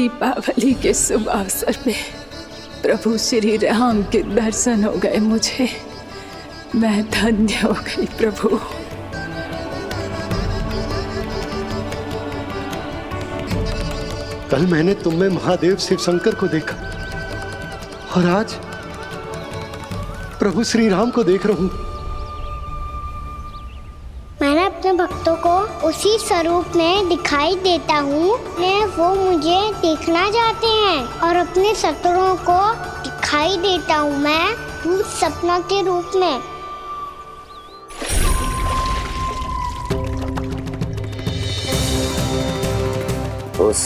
दीपावली के शुभ अवसर में प्रभु श्री राम के दर्शन हो गए मुझे। मैं धन्य हो गई प्रभु। कल मैंने तुम में महादेव शिव शंकर को देखा और आज प्रभु श्री राम को देख रहा हूं। मैंने अपने भक्तों को उसी स्वरूप में दिखाई देता हूँ। वो मुझे देखना चाहते हैं और अपने शत्रुओं को दिखाई देता हूँ मैं भूत सपना के रूप में। उस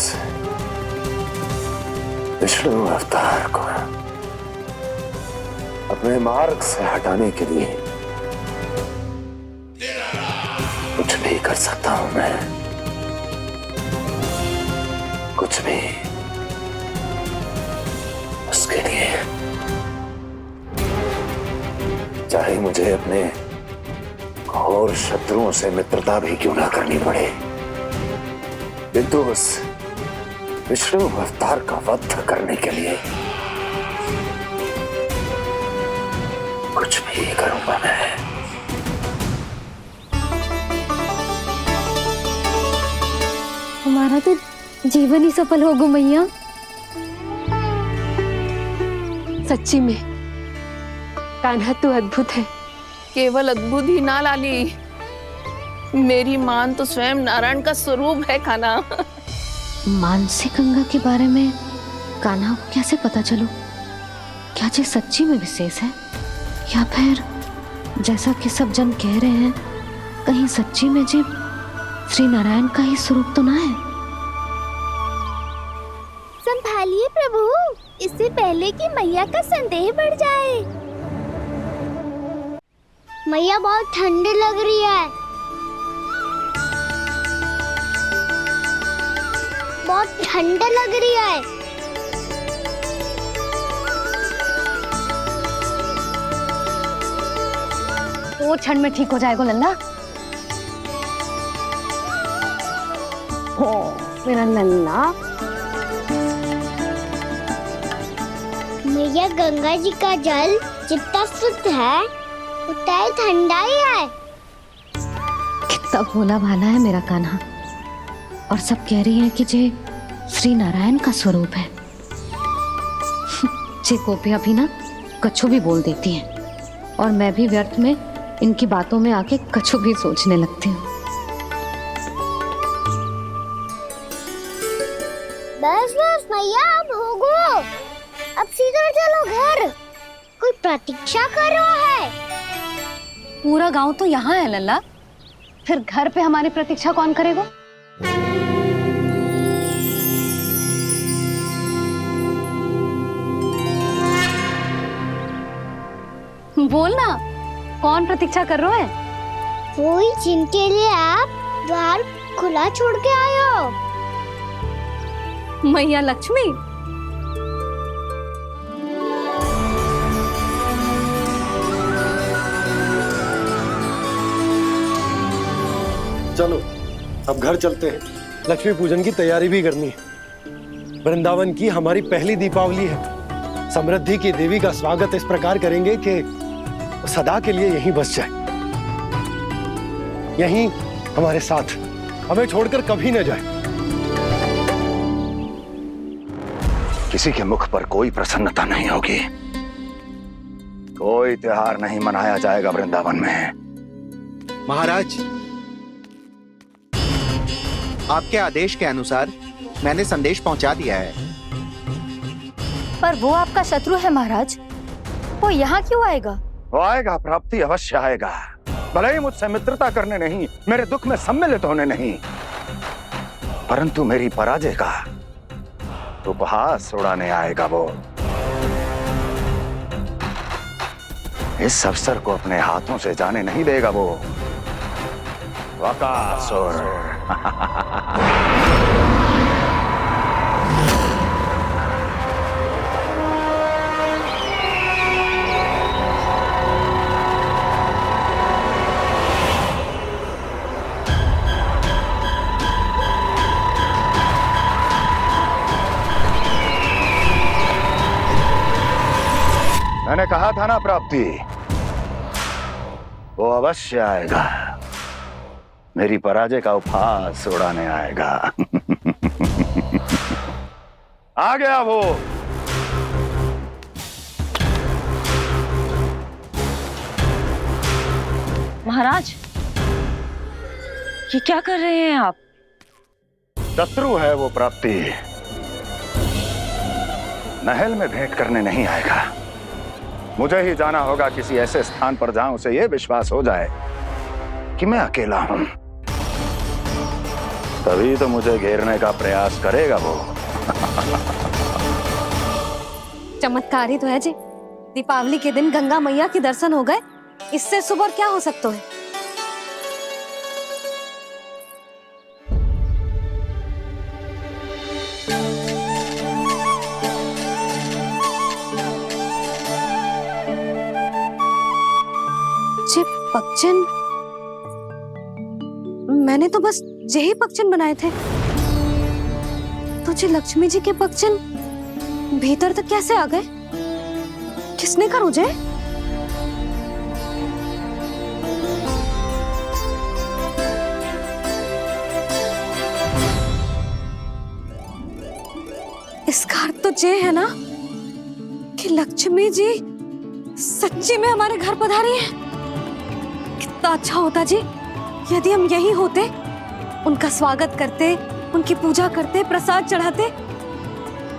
विष्णु अवतार को अपने मार्ग से हटाने के लिए कुछ भी कर सकता हूं मैं, कुछ भी। उसके लिए चाहे मुझे अपने घोर शत्रुओं से मित्रता भी क्यों ना करनी पड़े, किंतु उस विष्णु अवतार का वध करने के लिए कुछ भी करूंगा मैं। हमारा तो जीवन ही सफल होगा मैया। सच्ची में कान्हा तू अद्भुत है। केवल अद्भुत ही ना लाली, मेरी मान तो स्वयं नारायण का स्वरूप है कान्हा। मानसी गंगा के बारे में कान्हा को कैसे पता चलो? क्या ये सच्ची में विशेष है या फिर जैसा कि सब जन कह रहे हैं कहीं सच्ची में जी श्री नारायण का ही स्वरूप तो ना है? संभालिए प्रभु, इससे पहले कि मैया का संदेह बढ़ जाए। मैया बहुत ठंडी लग रही है, बहुत ठंडा लग रही है। वो क्षण में ठीक हो जाएगा लल्ला। हो मेरा लल्ला। मैया गंगा जी का जल जितना शुद्ध है उतना ही ठंडा ही है। कितना भोला भाला है मेरा कान्हा। और सब कह रही हैं कि जे श्री नारायण का स्वरूप है। जे गोपियां भी ना कछु भी बोल देती हैं और मैं भी व्यर्थ में इनकी बातों में आके कछु भी सोचने लगती हूँ। बस बस मैया, अब होगो, अब सीधा चलो घर। कोई प्रतीक्षा कर रहा है। पूरा गांव तो यहाँ है लल्ला, फिर घर पे हमारी प्रतीक्षा कौन करेगा? बोल ना, कौन प्रतीक्षा कर रहा है? वही जिनके लिए आप द्वार खुला छोड़ के आए हो। मैया लक्ष्मी। चलो अब घर चलते हैं। लक्ष्मी पूजन की तैयारी भी करनी है। वृंदावन की हमारी पहली दीपावली है। समृद्धि की देवी का स्वागत इस प्रकार करेंगे कि सदा के लिए यहीं बस जाए, यहीं हमारे साथ, हमें छोड़कर कभी न जाए। किसी के मुख पर कोई प्रसन्नता नहीं होगी, कोई त्योहार नहीं मनाया जाएगा वृंदावन में। महाराज, आपके आदेश के अनुसार मैंने संदेश पहुंचा दिया है। पर वो आपका शत्रु है महाराज, वो यहाँ क्यों आएगा? वो आएगा, प्राप्ति अवश्य आएगा। भले ही मुझसे मित्रता करने नहीं, मेरे दुख में सम्मिलित होने नहीं, परंतु मेरी पराजय का उपहास उड़ाने आएगा वो। इस अवसर को अपने हाथों से जाने नहीं देगा वो। वकासुर। मैंने कहा था ना प्राप्ति, वो अवश्य आएगा, मेरी पराजय का उपहास उड़ाने आएगा। आ गया वो। महाराज, ये क्या कर रहे हैं आप? शत्रु है वो प्राप्ति, महल में भेंट करने नहीं आएगा। मुझे ही जाना होगा किसी ऐसे स्थान पर जहां उसे यह विश्वास हो जाए कि मैं अकेला हूं, तभी तो मुझे घेरने का प्रयास करेगा वो। चमत्कार ही तो है जी। दीपावली के दिन गंगा मैया के दर्शन हो गए, इससे शुभ और क्या हो सकता है। जे पक्षन, मैंने तो बस यही पक्षन बनाए थे, तो जे लक्ष्मी जी के पक्षन भीतर तक कैसे आ गए? किसने करो जे? इसका अर्थ तो ये है ना कि लक्ष्मी जी सच्ची में हमारे घर पधारी है। कितना अच्छा होता जी यदि हम यही होते, उनका स्वागत करते, उनकी पूजा करते, प्रसाद चढ़ाते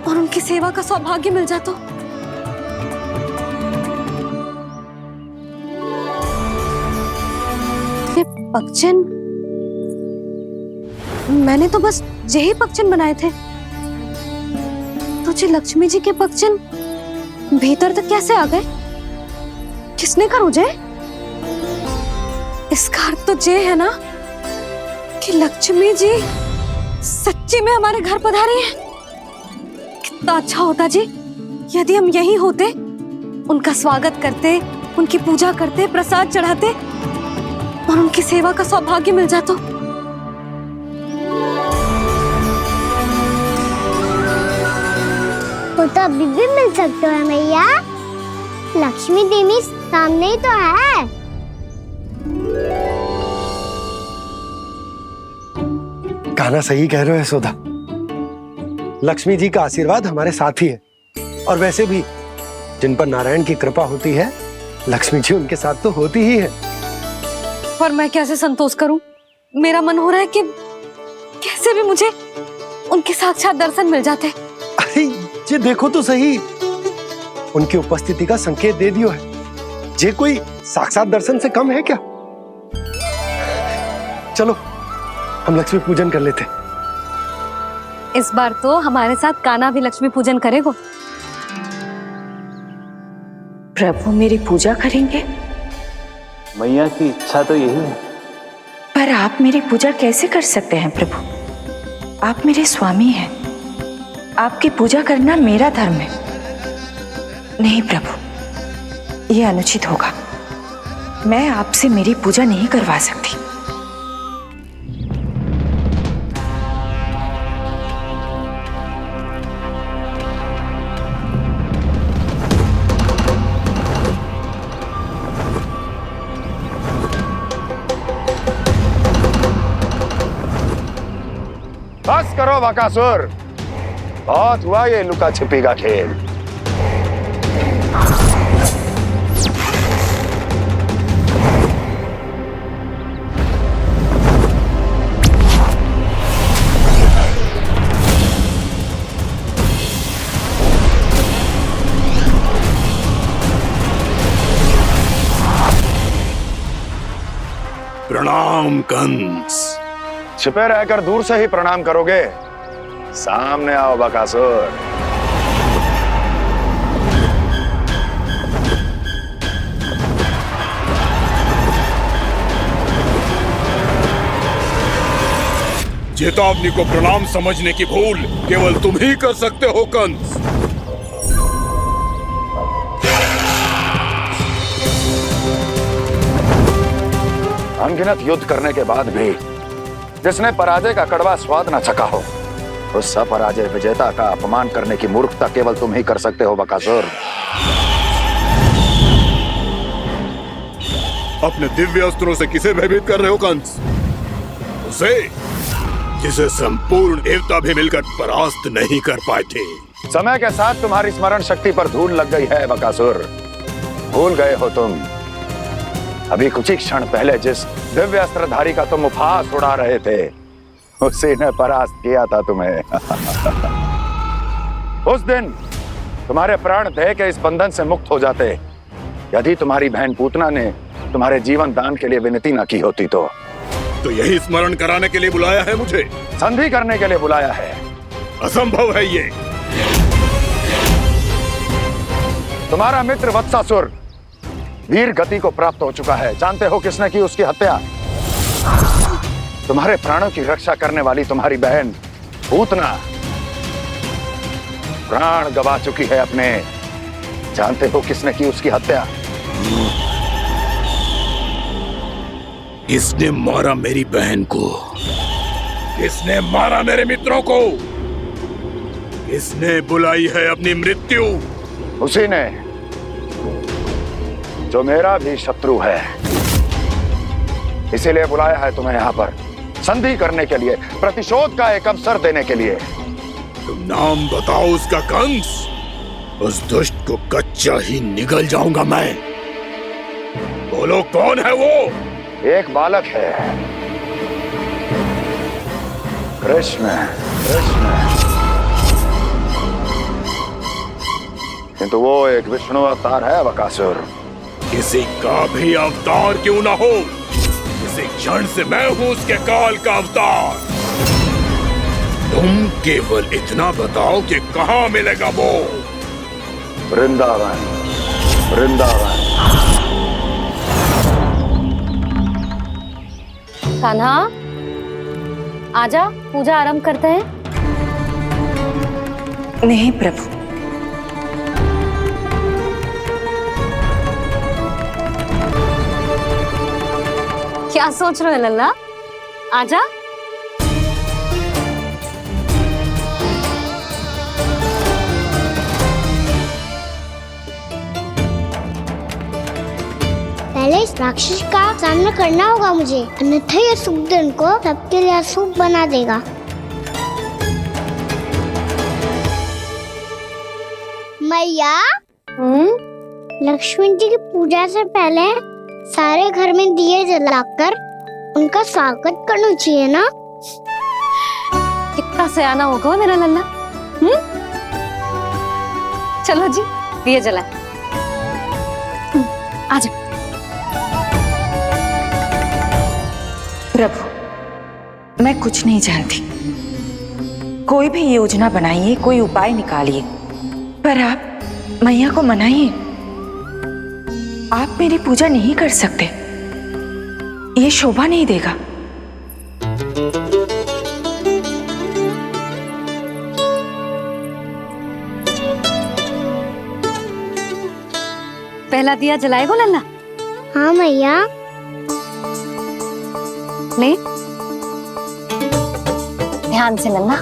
और उनकी सेवा का सौभाग्य मिल जाता। ये पक्षन, मैंने तो बस यही पक्षन बनाए थे, तो जे लक्ष्मी जी के पक्षन भीतर तक कैसे आ गए? किसने करो जे? इसका अर्थ तो ये है ना कि लक्ष्मी जी सच्ची में हमारे घर पधारी है। कितना अच्छा होता जी यदि हम यही होते, उनका स्वागत करते, उनकी पूजा करते, प्रसाद चढ़ाते और उनकी सेवा का सौभाग्य मिल जाता। वो तो अभी भी मिल सकते हैं मैया, लक्ष्मी देवी सामने ही तो है। कान्हा सही कह रहे हो यशोदा, लक्ष्मी जी का आशीर्वाद हमारे साथ ही है, और वैसे भी जिन पर नारायण की कृपा होती है, लक्ष्मी जी उनके साथ तो होती ही है। पर मैं कैसे संतोष करूं? मेरा मन हो रहा है कि कैसे भी मुझे उनके साक्षात दर्शन मिल जाते। अरे ये देखो तो सही, उनकी उपस्थिति का संकेत दे दियो है। ये कोई साक्षात दर्शन से कम है क्या? चलो हम लक्ष्मी पूजन कर लेते। इस बार तो हमारे साथ कान्हा भी लक्ष्मी पूजन करेगा। प्रभु मेरी पूजा करेंगे? मैया की इच्छा तो यही है। पर आप मेरी पूजा कैसे कर सकते हैं प्रभु? आप मेरे स्वामी हैं, आपकी पूजा करना मेरा धर्म है। नहीं प्रभु, यह अनुचित होगा। मैं आपसे मेरी पूजा नहीं करवा सकती। बस करो बकासुर, बहुत हुआ ये लुका छिपी का खेल। प्रणाम कंस। छिपे रहकर दूर से ही प्रणाम करोगे? सामने आओ बकासुर। चेतावनी को प्रणाम समझने की भूल केवल तुम ही कर सकते हो कंस। अनगिनत युद्ध करने के बाद भी जिसने पराजय का कड़वा स्वाद न चखा हो, उस अपराजय विजेता का अपमान करने की मूर्खता केवल तुम ही कर सकते हो बकासुर। अपने दिव्य अस्त्रों से किसे भयभीत कर रहे हो कंस? उसे जिसे संपूर्ण देवता भी मिलकर परास्त नहीं कर पाए थे। समय के साथ तुम्हारी स्मरण शक्ति पर धूल लग गई है बकासुर। भूल गए हो तुम अभी कुछ ही क्षण पहले जिस दिव्य अस्त्रधारी का तुम उपहास उड़ा रहे थे, उसी ने परास्त किया था तुम्हें। उस दिन तुम्हारे प्राण देह के इस बंधन से मुक्त हो जाते यदि तुम्हारी बहन पूतना ने तुम्हारे जीवन दान के लिए विनती न की होती तो यही स्मरण कराने के लिए बुलाया है मुझे? संधि करने के लिए बुलाया है। असंभव है ये। तुम्हारा मित्र वत्सासुर वीर गति को प्राप्त हो चुका है। जानते हो किसने की उसकी हत्या? तुम्हारे प्राणों की रक्षा करने वाली तुम्हारी बहन पूतना प्राण गवा चुकी है अपने। जानते हो किसने की उसकी हत्या? किसने मारा मेरी बहन को? किसने मारा मेरे मित्रों को? किसने बुलाई है अपनी मृत्यु? उसी ने जो मेरा भी शत्रु है। इसीलिए बुलाया है तुम्हें यहाँ पर संधि करने के लिए, प्रतिशोध का एक अवसर देने के लिए। तुम नाम बताओ उसका कंस। उस दुष्ट को कच्चा ही निगल जाऊंगा मैं। बोलो कौन है वो? एक बालक है, कृष्ण। किंतु वो एक विष्णु अवतार है बकासुर। किसी का भी अवतार क्यों ना हो, इसी क्षण से मैं हूं उसके काल का अवतार। तुम केवल इतना बताओ कि कहां मिलेगा वो? वृंदावन, वृंदावन। कान्हा, आजा, पूजा आरंभ करते हैं। नहीं प्रभु, क्या सोच रहे हो लल्ला? आजा। पहले इस राक्षस का सामना करना होगा मुझे, अन्यथा ये शुभ दिन को सबके लिए अशुभ बना देगा। मैया, लक्ष्मण जी की पूजा से पहले सारे घर में दिए जलाकर उनका स्वागत करना चाहिए ना? कितना सयाना होगा मेरा लल्ला। चलो जी, दिए जलाए। आजा। प्रभु, मैं कुछ नहीं जानती। कोई भी योजना बनाइए, कोई उपाय निकालिए, पर आप मैया को मनाइए। आप मेरी पूजा नहीं कर सकते, ये शोभा नहीं देगा। पहला दिया जलाएगो लल्ला? हाँ मैया। ले, ध्यान से लल्ला।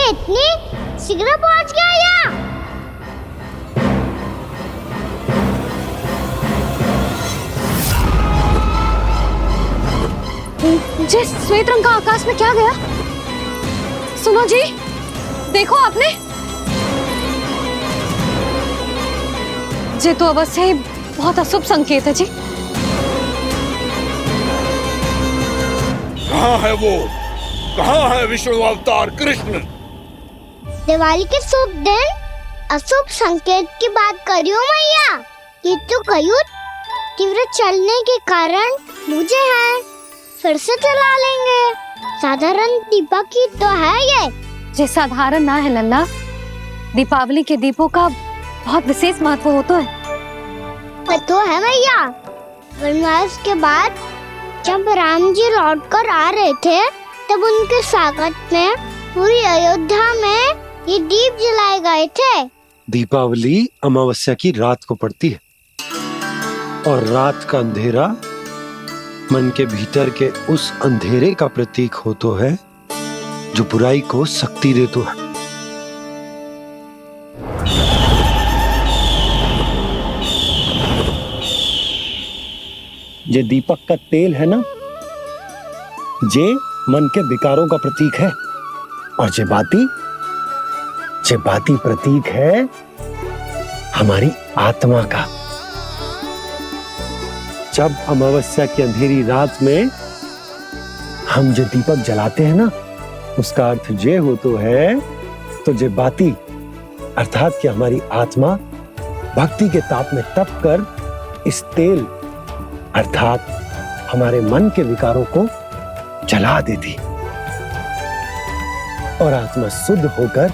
इतनी शीघ्र पहुंच गया यहाँ? जे श्वेत रंग का आकाश में क्या गया? सुनो जी, देखो आपने, जे तो अवश्य ही बहुत अशुभ संकेत है जी। कहाँ है वो? कहाँ है विष्णु अवतार कृष्ण? दिवाली के शुभ दिन अशुभ संकेत की बात करियो मैया। ये तो कयूर तीव्र चलने के कारण मुझे है, फिर से चला लेंगे। साधारण दीपक ही तो है ये साधारण ना है लल्ला, दीपावली के दीपों का बहुत विशेष महत्व होता है। तो है भैया, वनवास के बाद जब राम जी लौट कर आ रहे थे तब उनके स्वागत में पूरी अयोध्या में ये दीप जलाए गए थे। दीपावली अमावस्या की रात को पड़ती है और रात का अंधेरा मन के भीतर के उस अंधेरे का प्रतीक होता है जो बुराई को शक्ति देता है। ये दीपक का तेल है ना, जे मन के विकारों का प्रतीक है, और जे बाती प्रतीक है हमारी आत्मा का। जब अमावस्या की अंधेरी रात में हम जो दीपक जलाते हैं ना, उसका अर्थ ये हो तो है, तो जे बाती अर्थात कि हमारी आत्मा भक्ति के ताप में तप कर इस तेल अर्थात हमारे मन के विकारों को जला देती और आत्मा शुद्ध होकर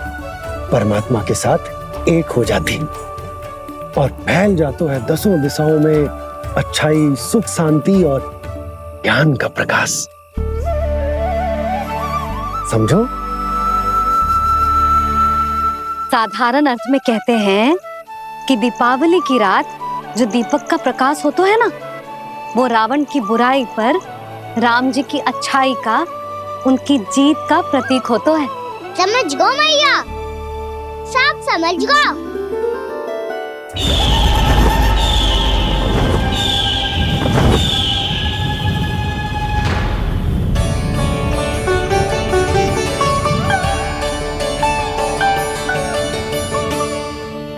परमात्मा के साथ एक हो जाती और फैल जाता है दसों दिशाओं में अच्छाई, सुख, शांति और ज्ञान का प्रकाश। समझो? साधारण अर्थ में कहते हैं कि दीपावली की रात जो दीपक का प्रकाश होता है ना, वो रावण की बुराई पर राम जी की अच्छाई का, उनकी जीत का प्रतीक होता है। समझ गो मैया, सब समझ गो।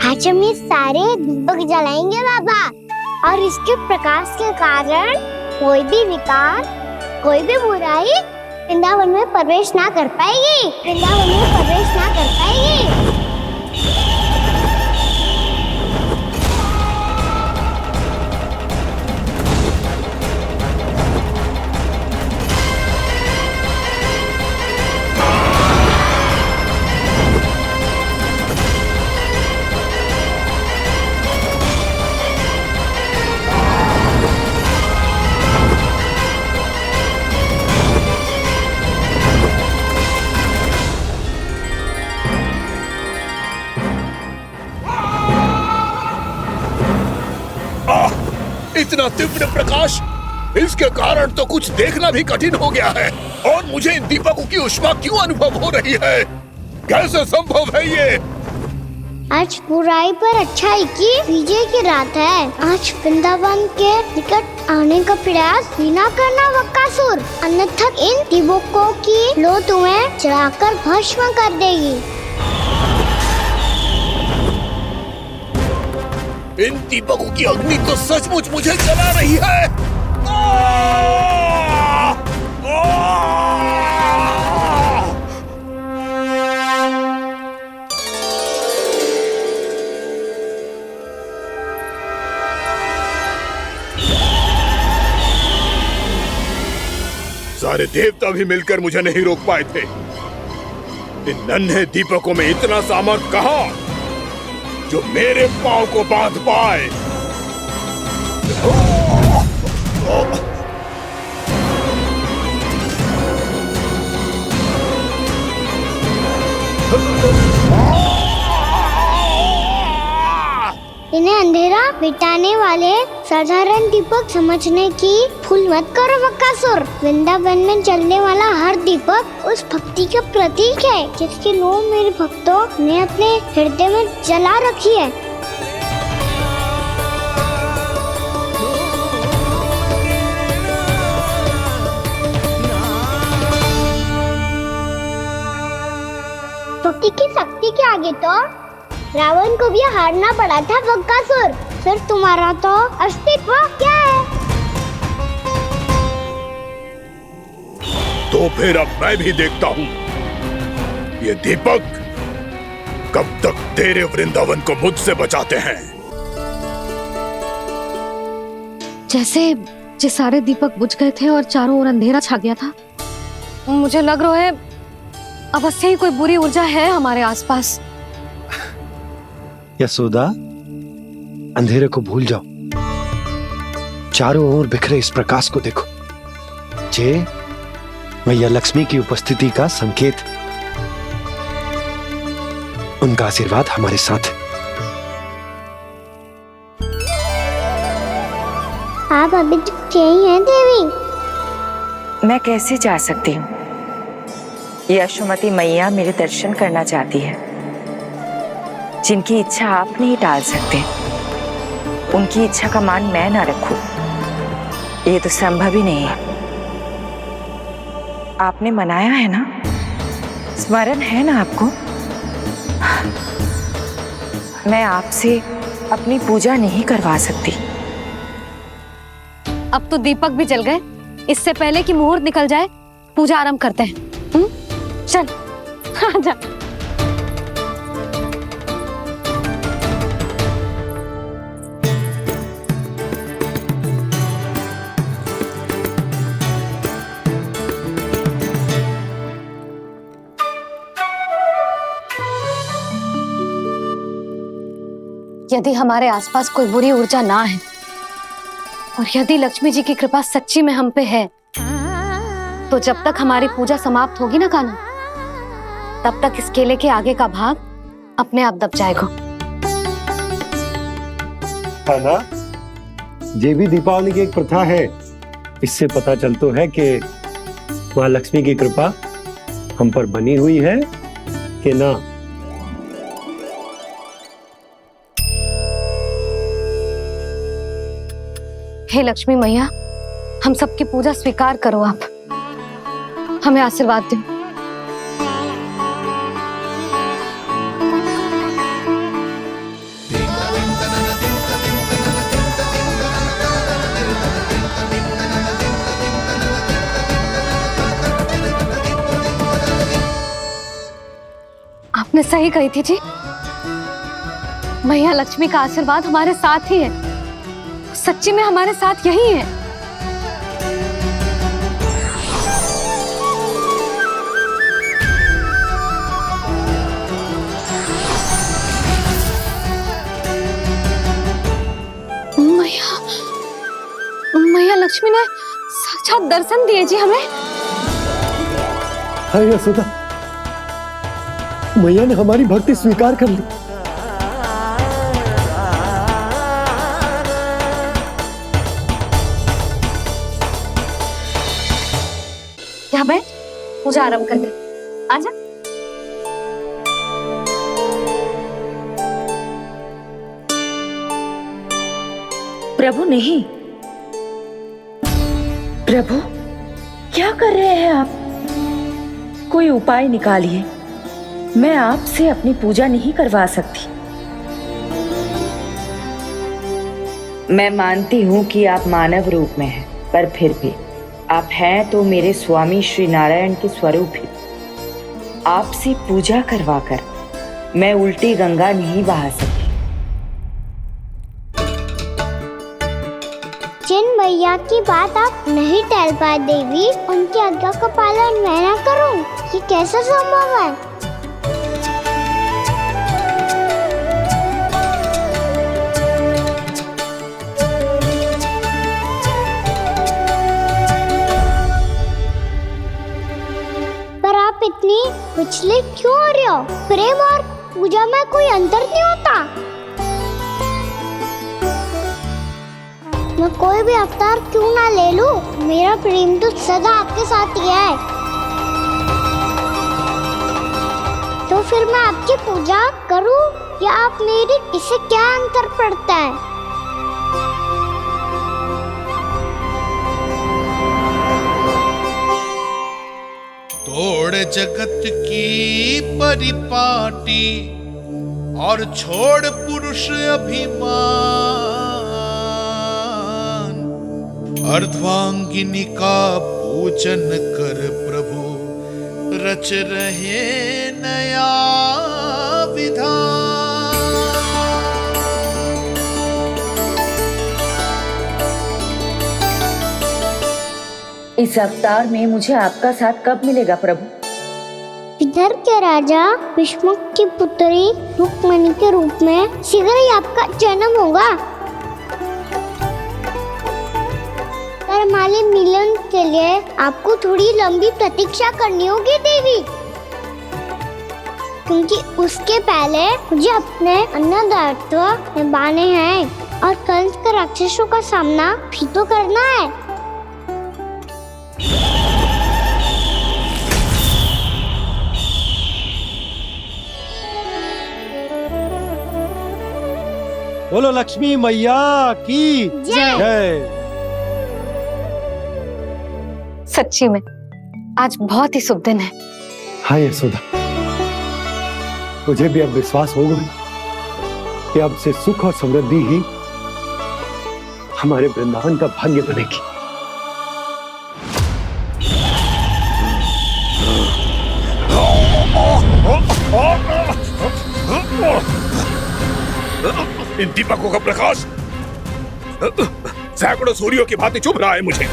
आज हम ये सारे दीपक जलाएंगे बाबा, और इसके प्रकाश के कारण कोई भी विकार, कोई भी बुराई वृंदावन में प्रवेश ना कर पाएगी, वृंदावन में प्रवेश ना कर पाएगी। इतना तीव्र प्रकाश, इसके कारण तो कुछ देखना भी कठिन हो गया है। और मुझे इन दीपकों की उष्मा क्यों अनुभव हो रही है? कैसे संभव है ये? आज बुराई पर अच्छाई की विजय की रात है। आज वृंदावन के निकट आने का प्रयास भी ना करना बकासुर, अन्यथा इन दीपकों की लो तुम्हें जलाकर भस्म कर देगी। इन दीपकों की अग्नि तो सचमुच मुझे जला रही है। सारे देवता भी मिलकर मुझे नहीं रोक पाए थे। इन नन्हे दीपकों में इतना सामर्थ कहां जो मेरे पांव को बांध पाए। इन्हें अंधेरा मिटाने वाले साधारण दीपक समझने की भूल मत करो बकासुर। वृंदावन में जलने वाला हर दीपक उस भक्ति का प्रतीक है जिसकी लो मेरे भक्तों ने अपने हृदय में जला रखी है। सरस्वती की शक्ति के आगे तो रावण को भी हारना पड़ा था बकासुर। फिर तुम्हारा तो अस्तित्व क्या है? तो फिर अब मैं भी देखता हूँ ये दीपक कब तक तेरे वृंदावन को मुझसे बचाते हैं। जैसे ये सारे दीपक बुझ गए थे और चारों ओर अंधेरा छा गया था, मुझे लग रहा है अवश्य ही कोई बुरी ऊर्जा है हमारे आसपास। यशोदा, अंधेरे को भूल जाओ, चारों ओर बिखरे इस प्रकाश को देखो। जे मैया लक्ष्मी की उपस्थिति का संकेत, उनका आशीर्वाद हमारे साथ है। आप अभी तक यही हैं देवी? मैं कैसे जा सकती हूँ? यशोमती मैया मेरे दर्शन करना चाहती है। जिनकी इच्छा आप नहीं टाल सकते, उनकी इच्छा का मान मैं ना रखूं, ये तो संभव ही नहीं है। आपने मनाया है ना, स्मरण है ना आपको? मैं आपसे अपनी पूजा नहीं करवा सकती। अब तो दीपक भी जल गए, इससे पहले कि मुहूर्त निकल जाए पूजा आरंभ करते हैं। चल आजा। यदि हमारे आसपास कोई बुरी ऊर्जा ना है और यदि लक्ष्मी जी की कृपा सच्ची में हम पे है, तो जब तक हमारी पूजा समाप्त होगी ना कान्हा, तब तक इस केले के आगे का भाग अपने आप दब जाएगा। है ना? ये भी दीपावली की एक प्रथा है। इससे पता चलता है कि माँ लक्ष्मी की कृपा हम पर बनी हुई है कि ना। हे लक्ष्मी मैया, हम सबकी पूजा स्वीकार करो, आप हमें आशीर्वाद दो। आपने सही कही थी जी, मैया लक्ष्मी का आशीर्वाद हमारे साथ ही है, सच्ची में हमारे साथ यही है। मैया लक्ष्मी ने साक्षात दर्शन दिए जी हमें। हाय यशोदा, मैया ने हमारी भक्ति स्वीकार कर ली। क्या बैठ, पूजा आरंभ कर दे। आजा। प्रभु नहीं, प्रभु क्या कर रहे हैं आप? कोई उपाय निकालिए, मैं आपसे अपनी पूजा नहीं करवा सकती। मैं मानती हूँ कि आप मानव रूप में हैं, पर फिर भी आप हैं तो मेरे स्वामी श्री नारायण के स्वरूप ही। आपसे पूजा करवाकर मैं उल्टी गंगा नहीं बहा सकी। जिन मैया की बात आप नहीं टाल पाए देवी, उनकी आज्ञा का पालन मैं ना करूं, ये कैसा संभव है? पर आप इतनी विचलित क्यों हो रहे हो? प्रेम और पूजा में कोई अंतर नहीं होता। मैं कोई भी अवतार क्यों ना ले लूं, मेरा प्रेम तो सदा आपके साथ ही है। तो फिर मैं आपकी पूजा करूं या आप मेरी, इससे क्या अंतर पड़ता है? तो छोड़ जगत की परिपाटी और छोड़ पुरुष अभिमान, अर्धांगिनी का पूजन कर प्रभु रच रहे नया विधान। इस अवतार में मुझे आपका साथ कब मिलेगा प्रभु? इधर के राजा भीष्मक की पुत्री रुक्मणी के रूप में शीघ्र ही आपका जन्म होगा। हमारे मिलन के लिए आपको थोड़ी लंबी प्रतीक्षा करनी होगी देवी, क्योंकि उसके पहले मुझे अपने अन्य दायित्व निभाने हैं और कंस के राक्षसों का सामना भी तो करना है। बोलो लक्ष्मी मैया की जय। सच्ची में आज बहुत ही शुभ दिन है। हाँ यशोदा, मुझे भी अब विश्वास हो गया कि अब से सुख और समृद्धि ही हमारे वृंदावन का भाग्य बनेगी। इन दीपकों का प्रकाश सैकड़ों सूर्यों की भांति चुभ रहा है मुझे।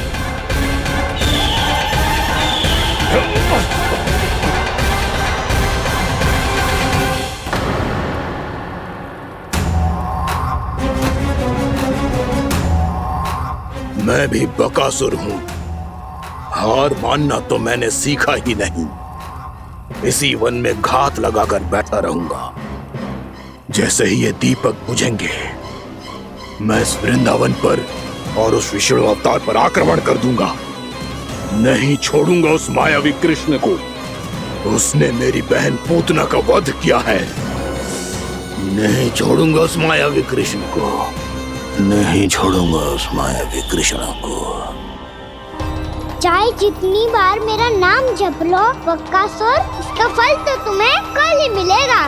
मैं भी बकासुर हूं, हार मानना तो मैंने सीखा ही नहीं। इसी वन में घात लगाकर बैठा रहूंगा। जैसे ही ये दीपक बुझेंगे, मैं इस वृंदावन पर और उस विष्णु अवतार पर आक्रमण कर दूंगा। नहीं छोड़ूंगा उस मायावी कृष्ण को। उसने मेरी बहन पूतना का वध किया है। नहीं छोड़ूंगा उस मायावी कृष्ण को। नहीं छोड़ूंगा उस मायावी कृष्ण को। चाहे जितनी बार मेरा नाम जप लो बकासुर, इसका फल तो तुम्हें कल ही मिलेगा।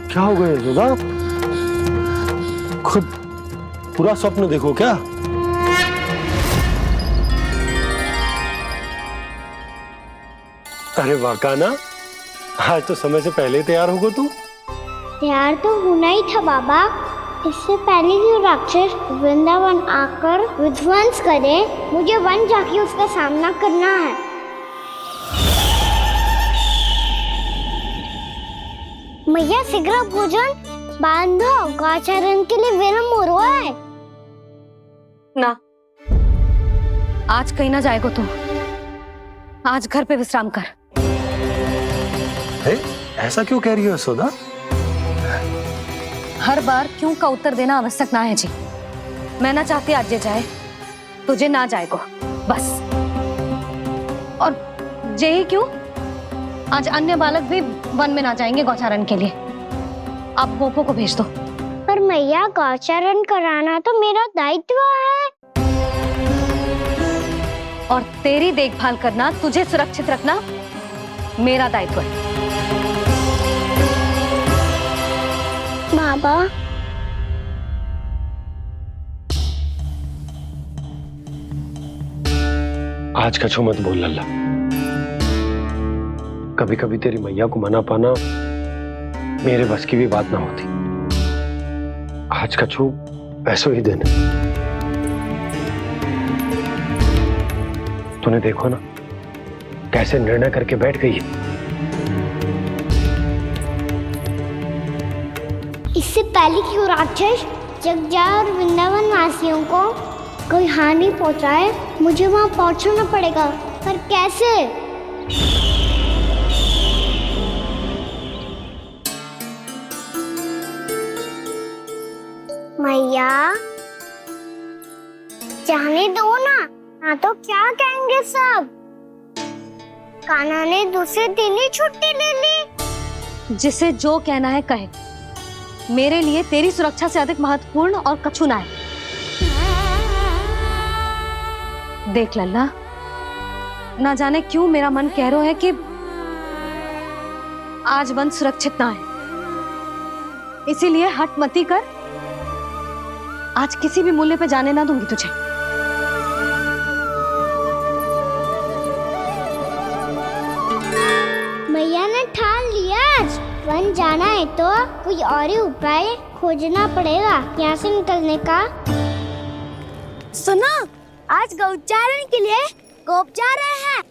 क्या हो गया यशोदा? खुद पूरा स्वप्न देखो क्या? अरे वाह कान्हा, आज तो समय से पहले तैयार होगा तू। तैयार तो होना ही था बाबा। इससे पहले कि राक्षस वृंदावन आकर विध्वंस करे, मुझे वन जाके उसका सामना करना है। मैया शीघ्र भोजन बांधो, गौचरण के लिए विलंब हो रहा है। ना, आज कहीं ना जाएगा तू। आज घर पे विश्राम कर। ऐसा क्यों कह रही हो यशोदा? हर बार क्यों का उत्तर देना आवश्यक ना है जी। मैं ना चाहती आज ये जाए, तुझे ना जाएगा बस। और जे ही क्यों, आज अन्य बालक भी वन में ना जाएंगे गौचारण के लिए। आप गोपो को भेज दो। पर मैया गौचारण कराना तो मेरा दायित्व है। और तेरी देखभाल करना, तुझे सुरक्षित रखना मेरा दायित्व है। बाबा, आज कछू मत बोल लल्ला। कभी कभी तेरी मैया को मना पाना मेरे बस की भी बात ना होती। आज का छू ऐसो ही दिन। तूने देखो ना कैसे निर्णय करके बैठ गई है। इससे पहले कि वो राक्षस जगजा और वृंदावन वासियों को कोई हानि पहुंचाए, मुझे वहां पहुंचना पड़ेगा। पर कैसे? मैया जाने दो ना तो क्या कहेंगे सब। कान्हा ने दूसरे दिन ही छुट्टी ले ली। जिसे जो कहना है कहे, मेरे लिए तेरी सुरक्षा से अधिक महत्वपूर्ण और कछु ना है। देख लल्ला, ना जाने क्यों मेरा मन कह रहा है कि आज वन सुरक्षित ना है, इसीलिए हट मती कर। आज किसी भी मूल्य पे जाने ना दूंगी तुझे। मैया ने ठान लिया, आज वन जाना है तो कोई और ही उपाय खोजना पड़ेगा यहाँ से निकलने का। सुनो, आज गौचारण के लिए गोप जा रहे हैं।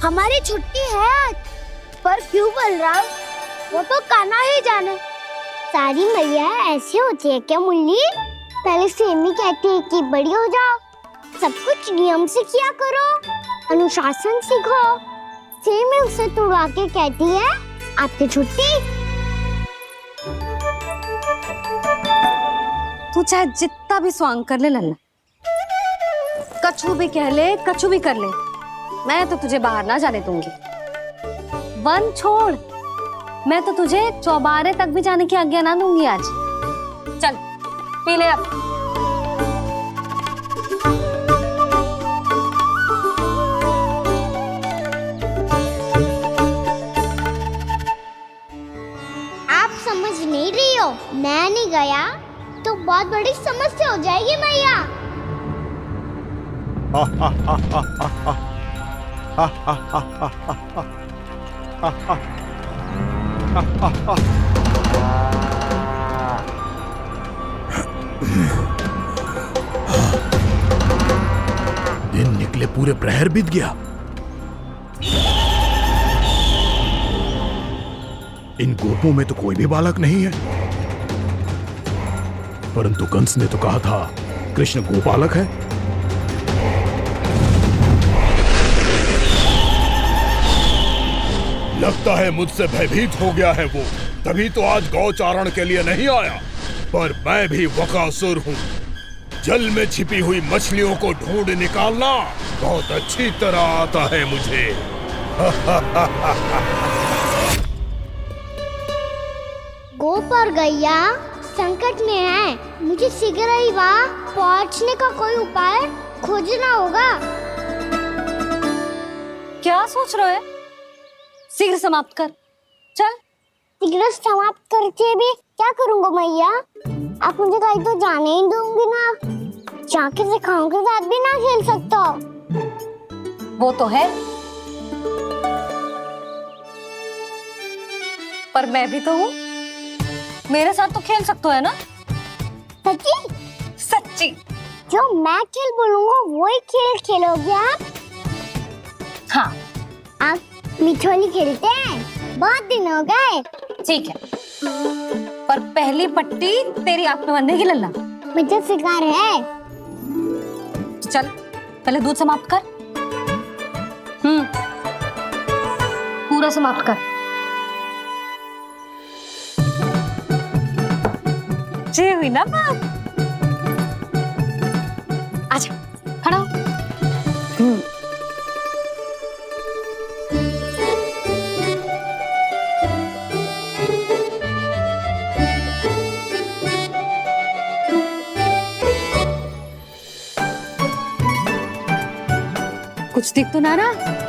हमारी छुट्टी है आज। पर क्यों बलराम? वो तो कान्हा ही जाने। सारी मैया ऐसी होती है क्या मुन्नी? पहले सेमी कहती है कि बड़ी हो जाओ, सब कुछ नियम से किया करो, अनुशासन सीखो। सेमी उसे तुड़वा के कहती है आपकी छुट्टी। तू चाहे जितना भी स्वांग कर ले लल्ला, कछु भी कह ले, कछु भी कर ले, मैं तो तुझे बाहर ना जाने दूंगी। वन छोड़, मैं तो तुझे चौबारे तक भी जाने की आज्ञा ना दूंगी आज। चल पी ले अब। आप समझ नहीं रही हो, मैं नहीं गया तो बहुत बड़ी समस्या हो जाएगी मैया। दिन निकले पूरे प्रहर बीत गया। इन गोपों में तो कोई भी बालक नहीं है, परंतु कंस ने तो कहा था कृष्ण गोपालक है। लगता है मुझसे भयभीत हो गया है वो, तभी तो आज गौचारण के लिए नहीं आया। पर मैं भी बकासुर हूँ, जल में छिपी हुई मछलियों को ढूंढ निकालना बहुत अच्छी तरह आता है मुझे। गोप और गैया संकट में है, मुझे शीघ्र ही वहाँ पहुँचने का कोई उपाय खोजना होगा। क्या सोच रहे हो? शीघ्र समाप्त कर, चल। शीघ्र समाप्त करके भी क्या करूँगा मैया? आप मुझे कहीं तो जाने ही दूंगी ना। जाके सिखाओं के साथ भी ना खेल सकता हो। वो तो है, पर मैं भी तो हूँ, मेरे साथ तो खेल सकते हो, है ना? सच्ची? सच्ची। जो मैं खेल बोलूँगा वही खेल खेलोगे आप? हाँ। आप मिठोली खेलते हैं? बहुत दिन हो गए। ठीक है, पर पहली पट्टी तेरी आंख में बनने की लल्ला। मुझे शिकार है। चल पहले दूध समाप्त कर। पूरा समाप्त कर। जी हुई ना बात? आजा, खड़ा हो। कुछ दिख तो ना रहा?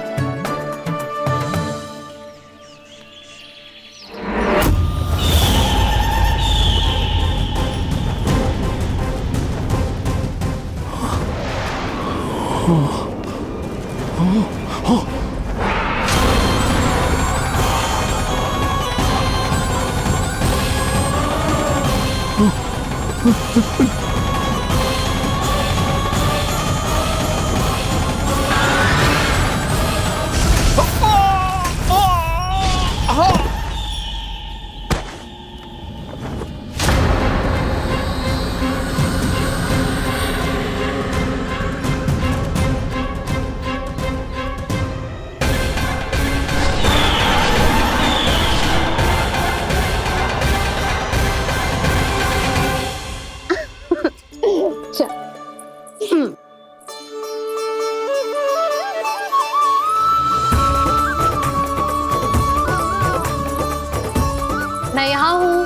मैं यहाँ हूँ।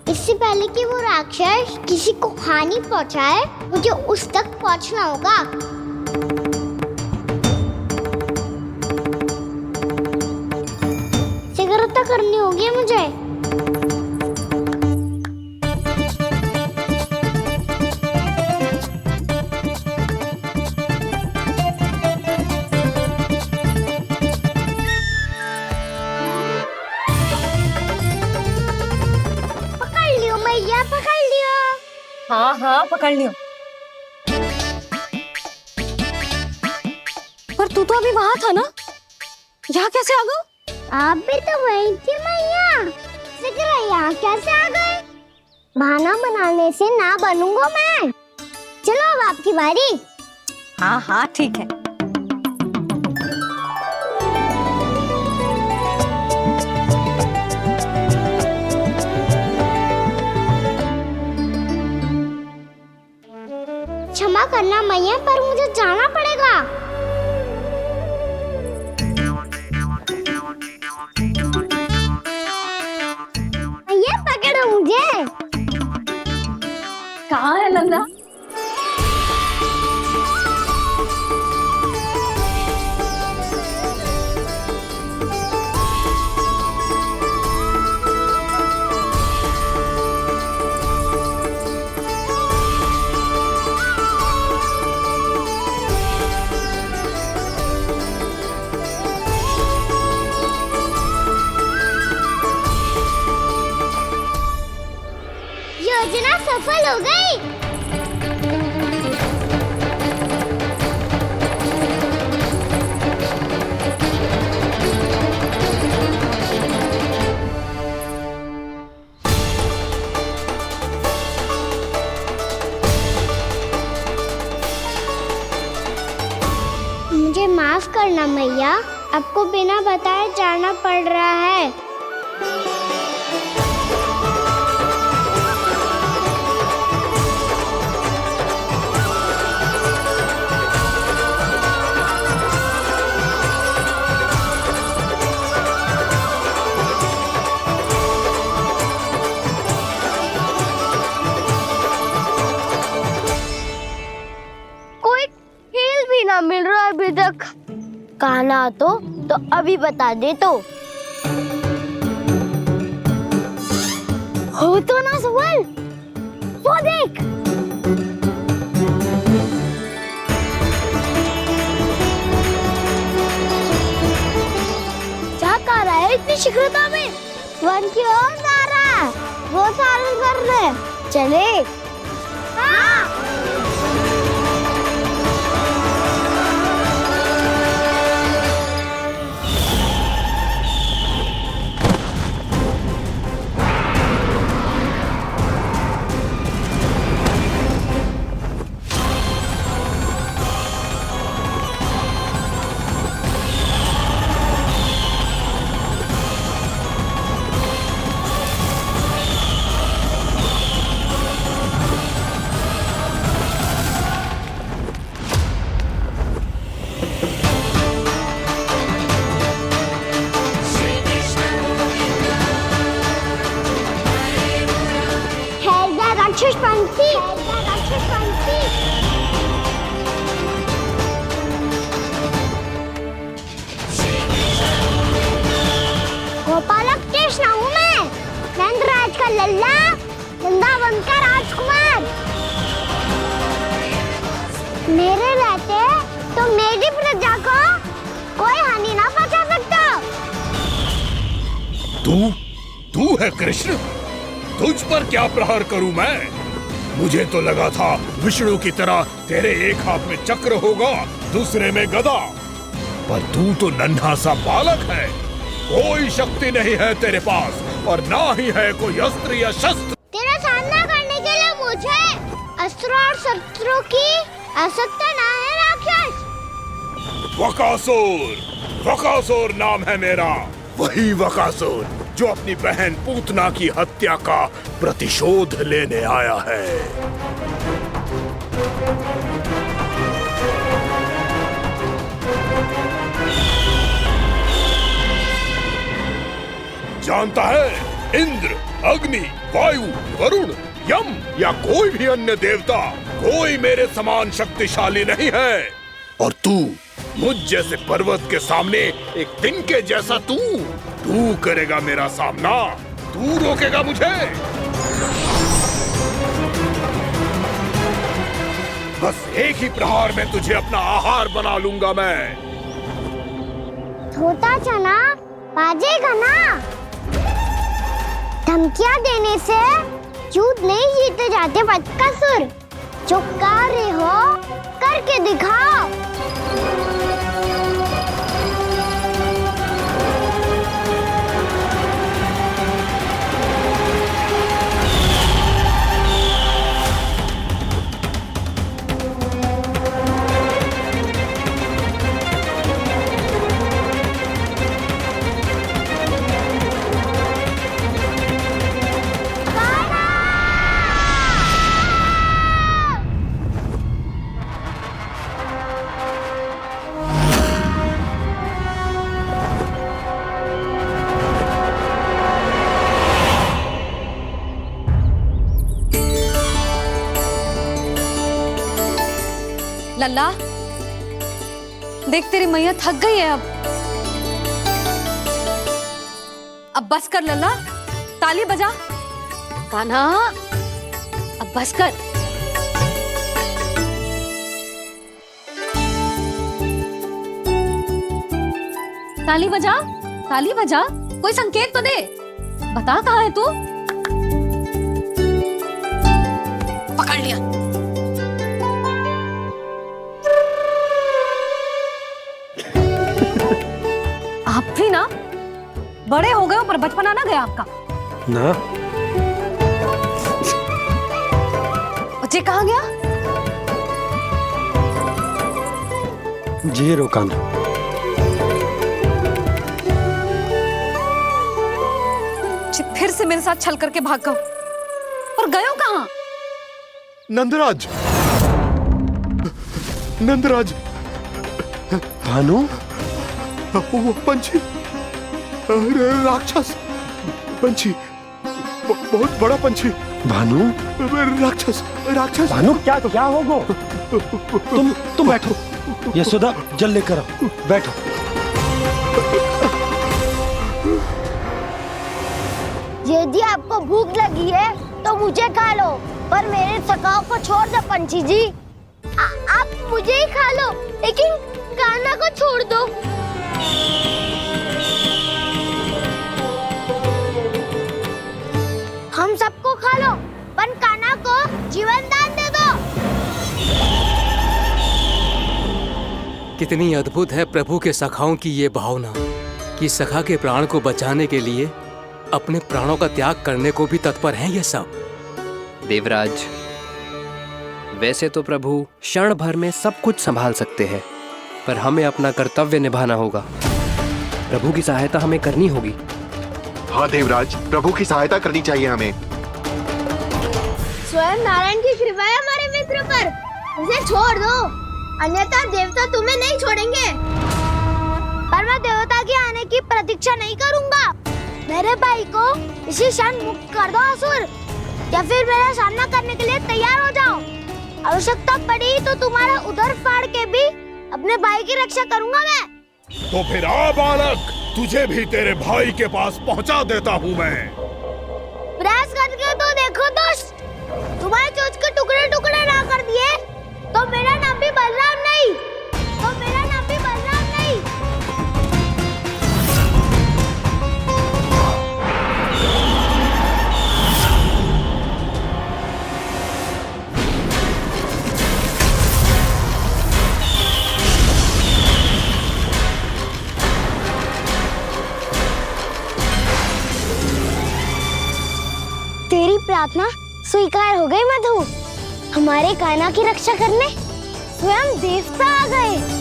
इससे पहले कि वो राक्षस किसी को हानि पहुंचाए, मुझे उस तक पहुंचना होगा। सिगरता करनी होगी मुझे। पकड़ लियो मैया, पकड़ लियो। हाँ हाँ पकड़ लियो। पर तू तो अभी वहां था ना, यहाँ कैसे आ गया? आप भी तो वही थी मैया। सिगरा यहाँ कैसे आ गए? बहाना बनाने से ना बनूंगा मैं। चलो अब आपकी बारी। हाँ हाँ ठीक है। क्षमा करना मैया, पर मुझे जाना पड़ेगा। मैया पकड़ो मुझे। कहाँ है नंदा? योजना सफल हो गई। मुझे माफ करना मैया, आपको बिना बताए जाना पड़ रहा है। कोई खेल भी ना मिल रहा अभी तक। कहना तो अभी बता दे तो। हो तो ना सवाल, वो देख। क्या कर रहा है इतनी शीघ्रता में? वन की ओर जा रहा है, वो सालन कर रहे। चले। हाँ। राक्षस पंछी, राक्षस पंछी। गोपालक कृष्ण हूँ मैं का लल्ला, वृंदावन का राजकुमार। मेरे रहते तो मेरी प्रजा को कोई हानि ना पहुंचा सकता। तू है कृष्ण? तुझ पर क्या प्रहार करूं मैं? मुझे तो लगा था विष्णु की तरह तेरे एक हाथ में चक्र होगा, दूसरे में गदा, पर तू तो नन्हा सा बालक है। कोई शक्ति नहीं है तेरे पास और ना ही है कोई अस्त्र या शस्त्र। तेरा सामना करने के लिए मुझे अस्त्रों और शस्त्रों की आवश्यकता ना है राक्षस। वकासुर नाम है मेरा, वही वकासुर जो अपनी बहन पूतना की हत्या का प्रतिशोध लेने आया है। जानता है, इंद्र, अग्नि, वायु, वरुण, यम या कोई भी अन्य देवता कोई मेरे समान शक्तिशाली नहीं है। और तू मुझ जैसे पर्वत के सामने एक तिनके जैसा तू करेगा मेरा सामना? तू रोकेगा मुझे? बस एक ही प्रहार में तुझे अपना आहार बना लूंगा मैं। छोटा चना बाजेगा ना। धमकियां देने से युद्ध नहीं जीते जाते बदकसूर। जो कार्य हो करके दिखाओ। लल्ला, देख तेरी मैया थक गई है अब बस कर लल्ला, ताली बजा। कान्हा, अब बस कर। ताली बजा, ताली बजा, कोई संकेत तो दे। बता कहाँ है तू? पकड़ लिया। आप भी ना बड़े हो गए हो, पर बचपना ना गया आपका ना। बच्चे कहाँ गया? जी रोकाना। फिर से मेरे साथ छल करके भाग गए, और गए हो कहाँ? नंदराज, नंदराज। भानु, वो पंछी, राक्षस पंछी, बहुत बड़ा पंछी। भानु, राक्षस, राक्षस। भानु, क्या होगा? तुम बैठो। यशोदा, जल लेकर आओ। बैठो। यदि आपको भूख लगी है तो मुझे खा लो, पर मेरे सखाओं को छोड़ दो पंछी जी। आप मुझे ही खा लो, लेकिन कान्हा को छोड़ दो। हम सबको खा लो, पर कान्हा को जीवन दान दे दो। कितनी अद्भुत है प्रभु के सखाओं की ये भावना कि सखा के प्राण को बचाने के लिए अपने प्राणों का त्याग करने को भी तत्पर हैं ये सब। देवराज, वैसे तो प्रभु क्षण भर में सब कुछ संभाल सकते हैं, पर हमें अपना कर्तव्य निभाना होगा। प्रभु की सहायता हमें करनी होगी। हाँ देवराज, प्रभु की सहायता करनी चाहिए हमें। स्वयं नारायण की कृपा है हमारे मित्र पर, उसे छोड़ दो, अन्यथा देवता तुम्हें नहीं छोड़ेंगे। पर मैं देवता के आने की प्रतीक्षा नहीं करूंगा। मेरे भाई को इसी क्षण मुक्त कर दो असुर, या फिर मेरा सामना करने के लिए तैयार हो जाओ। आवश्यकता पड़ी तो तुम्हारा उधर फाड़ के भी अपने भाई की रक्षा करूंगा मैं। तो फिर आ बालक, तुझे भी तेरे भाई के पास पहुंचा देता हूँ मैं। प्रयास वो मेरा नाम भी बलराम नहीं, वो मेरा नाम भी बलराम नहीं। तेरी प्रार्थना स्वीकार हो गई मधु। हमारे कान्हा की रक्षा करने स्वयं देवता आ गए।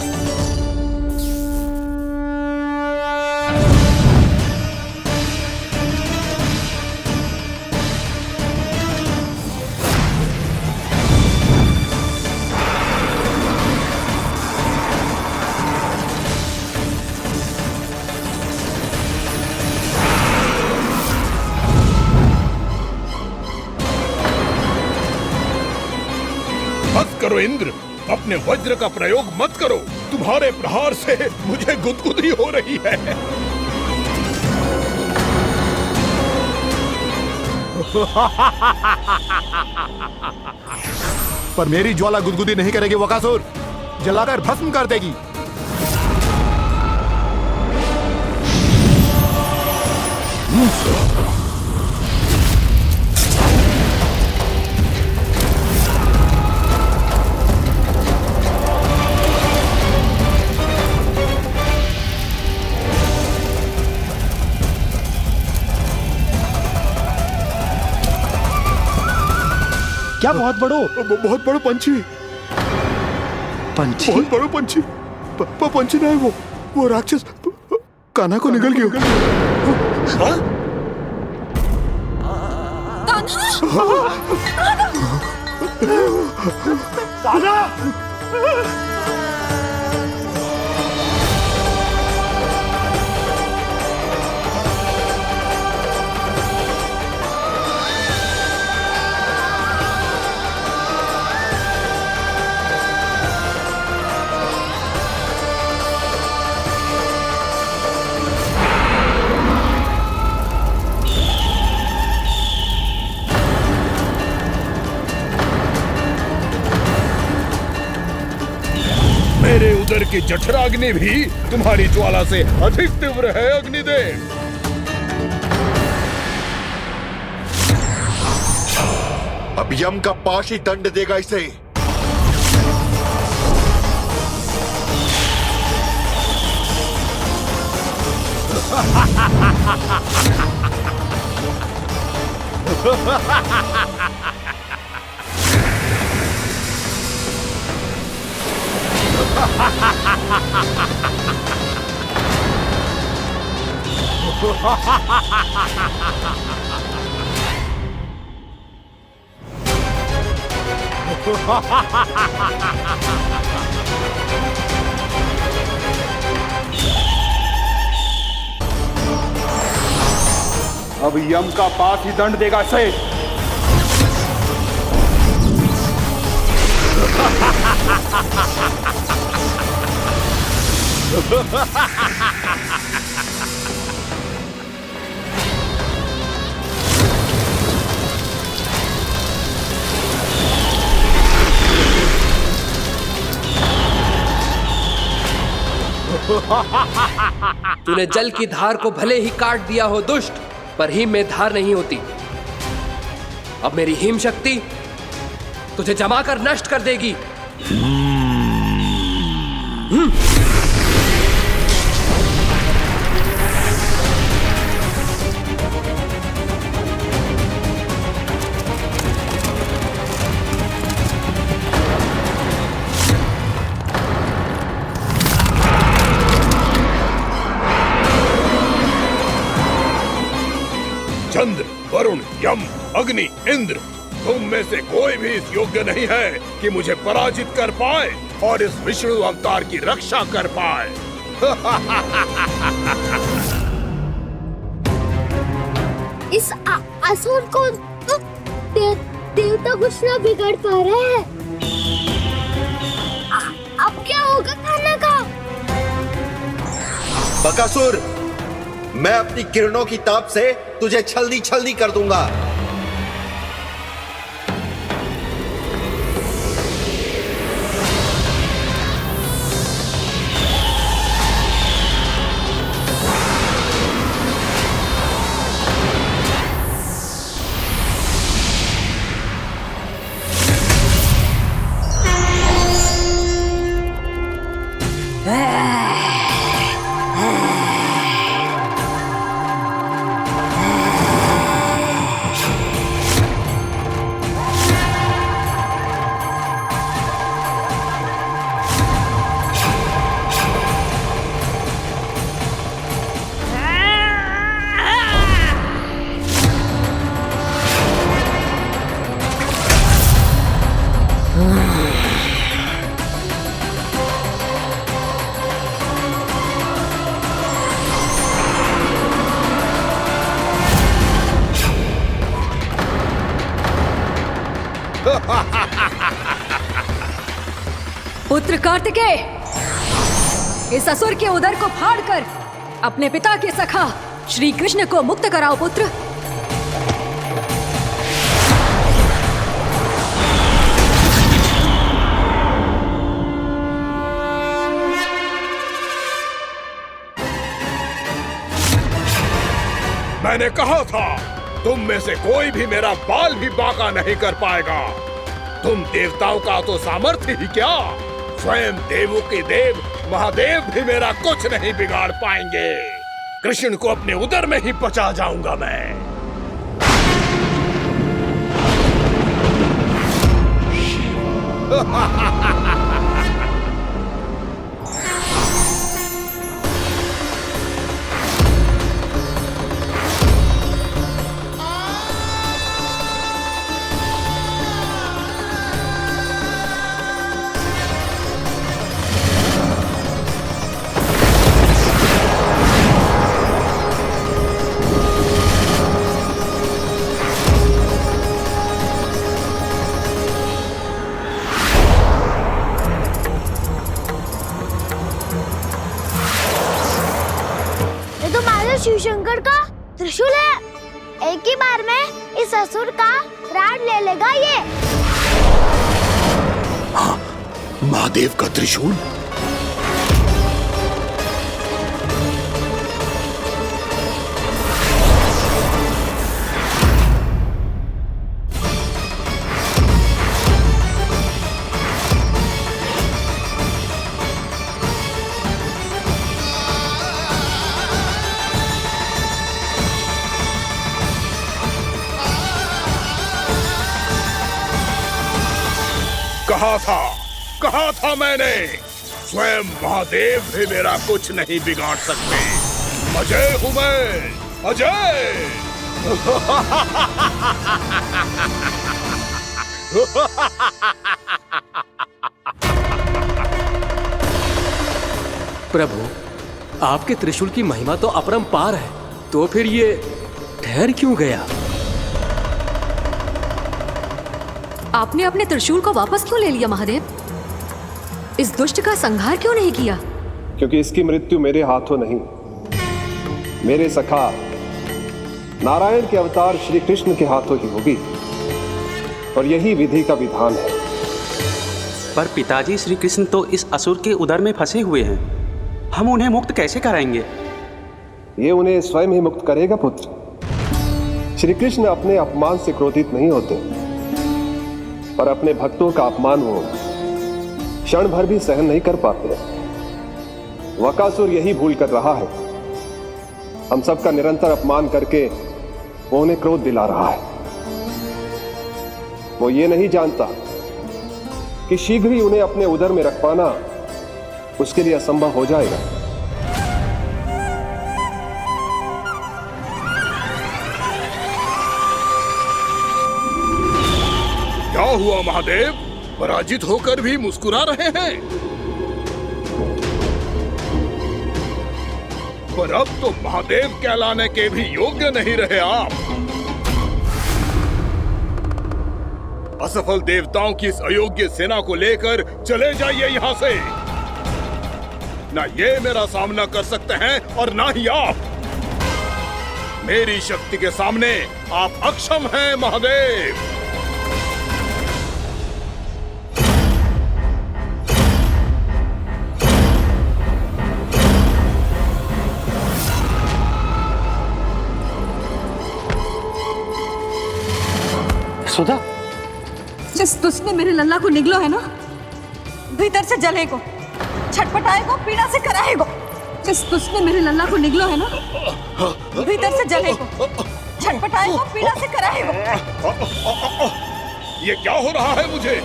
करो इंद्र, अपने वज्र का प्रयोग मत करो। तुम्हारे प्रहार से मुझे गुदगुदी हो रही है। पर मेरी ज्वाला गुदगुदी नहीं करेगी वकासुर, जलाकर भस्म कर देगी। क्या बहुत बड़ो? बहुत बड़ो पंछी। पंछी? बहुत बड़ो पंछी। पंछी ना है वो राक्षस कान्हा को निगल गया। हाँ? कान्हा! मेरे उदर की जठराग्नि भी तुम्हारी ज्वाला से अधिक तीव्र है अग्निदेव। अब यम का पाश ही दंड देगा इसे। अब यम का पास ही दंड देगा इसे। तूने जल की धार को भले ही काट दिया हो दुष्ट, पर हिम में धार नहीं होती। अब मेरी हिम शक्ति तुझे जमाकर नष्ट कर देगी। चंद्र, वरुण, यम, अग्नि, इंद्र, तुम में से कोई भी इस योग्य नहीं है कि मुझे पराजित कर पाए और इस विष्णु अवतार की रक्षा कर पाए। इस असुर को देवता कुछ ना बिगाड़ पा रहे हैं। अब क्या होगा कान्हा का? बकासुर, मैं अपनी किरणों की ताप से तुझे छल्दी छल्दी कर दूंगा। पुत्र कार्तिकेय, इस असुर के उदर को फाड़कर अपने पिता के सखा श्री कृष्ण को मुक्त कराओ पुत्र। मैंने कहा था तुम में से कोई भी मेरा बाल भी बांका नहीं कर पाएगा। तुम देवताओं का तो सामर्थ्य ही क्या, स्वयं देवों के देव महादेव भी मेरा कुछ नहीं बिगाड़ पाएंगे। कृष्ण को अपने उदर में ही पचा जाऊंगा मैं। शिव शंकर का त्रिशूल है। एक ही बार में इस असुर का प्राण ले लेगा ये। हाँ, महादेव का त्रिशूल। कहा था मैंने, स्वयं महादेव भी मेरा कुछ नहीं बिगाड़ सकते। अजय हूं मैं, अजय। प्रभु, आपके त्रिशूल की महिमा तो अपरंपार है, तो फिर ये ठहर क्यों गया? आपने अपने त्रिशूल को वापस क्यों ले लिया महादेव? इस दुष्ट का संहार क्यों नहीं किया? क्योंकि इसकी मृत्यु मेरे हाथों नहीं, मेरे सखा नारायण के अवतार श्री कृष्ण के हाथों ही होगी, और यही विधि का विधान है। पर पिताजी, श्री कृष्ण तो इस असुर के उदर में फंसे हुए हैं, हम उन्हें मुक्त कैसे कराएंगे? ये उन्हें स्वयं ही मुक्त करेगा पुत्र। श्री कृष्ण अपने अपमान से क्रोधित नहीं होते, पर अपने भक्तों का अपमान वो क्षण भर भी सहन नहीं कर पाते। वकासुर यही भूल कर रहा है, हम सबका निरंतर अपमान करके वो उन्हें क्रोध दिला रहा है। वो ये नहीं जानता कि शीघ्र ही उन्हें अपने उदर में रख पाना उसके लिए असंभव हो जाएगा। क्या हुआ महादेव, पराजित होकर भी मुस्कुरा रहे हैं? पर अब तो महादेव कहलाने के भी योग्य नहीं रहे आप। असफल देवताओं की इस अयोग्य सेना को लेकर चले जाइए यहाँ से। ना ये मेरा सामना कर सकते हैं और ना ही आप। मेरी शक्ति के सामने आप अक्षम हैं महादेव। सुधा, जिस दुष्ट ने मेरे लल्ला को निगलो है ना, भीतर से जलेगो, छटपटाएगो, पीड़ा से कराएगो। जिस दुष्ट ने मेरे लल्ला को निगलो है ना, भीतर से जलेगो, छटपटाएगो, पीड़ा से कराएगो। ये क्या हो रहा है मुझे?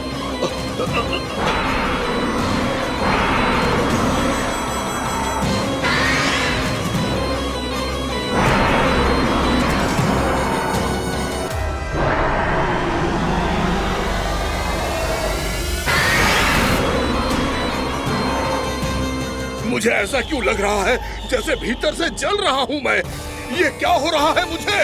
मुझे ऐसा क्यों लग रहा है जैसे भीतर से जल रहा हूं मैं। ये क्या हो रहा है मुझे?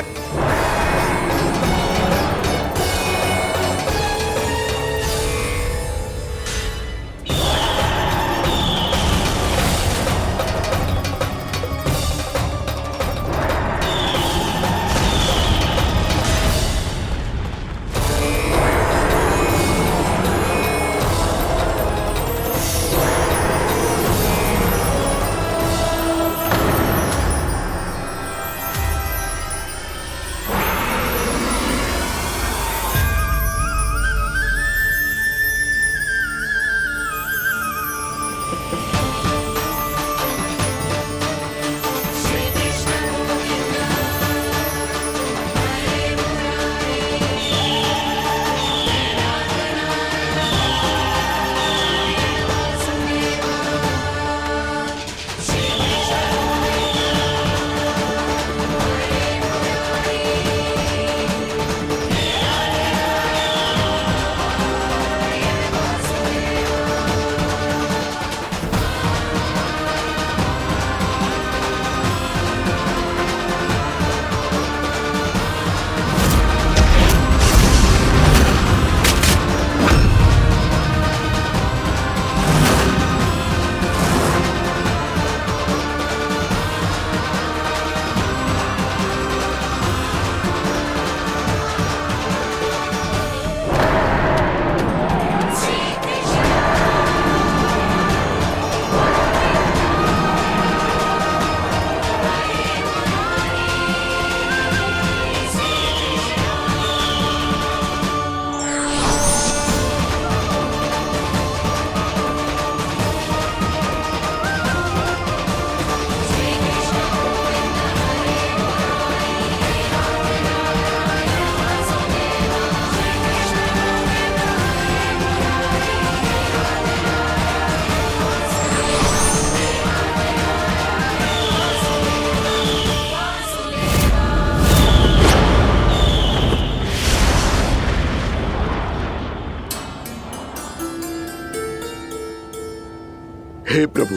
हे प्रभु,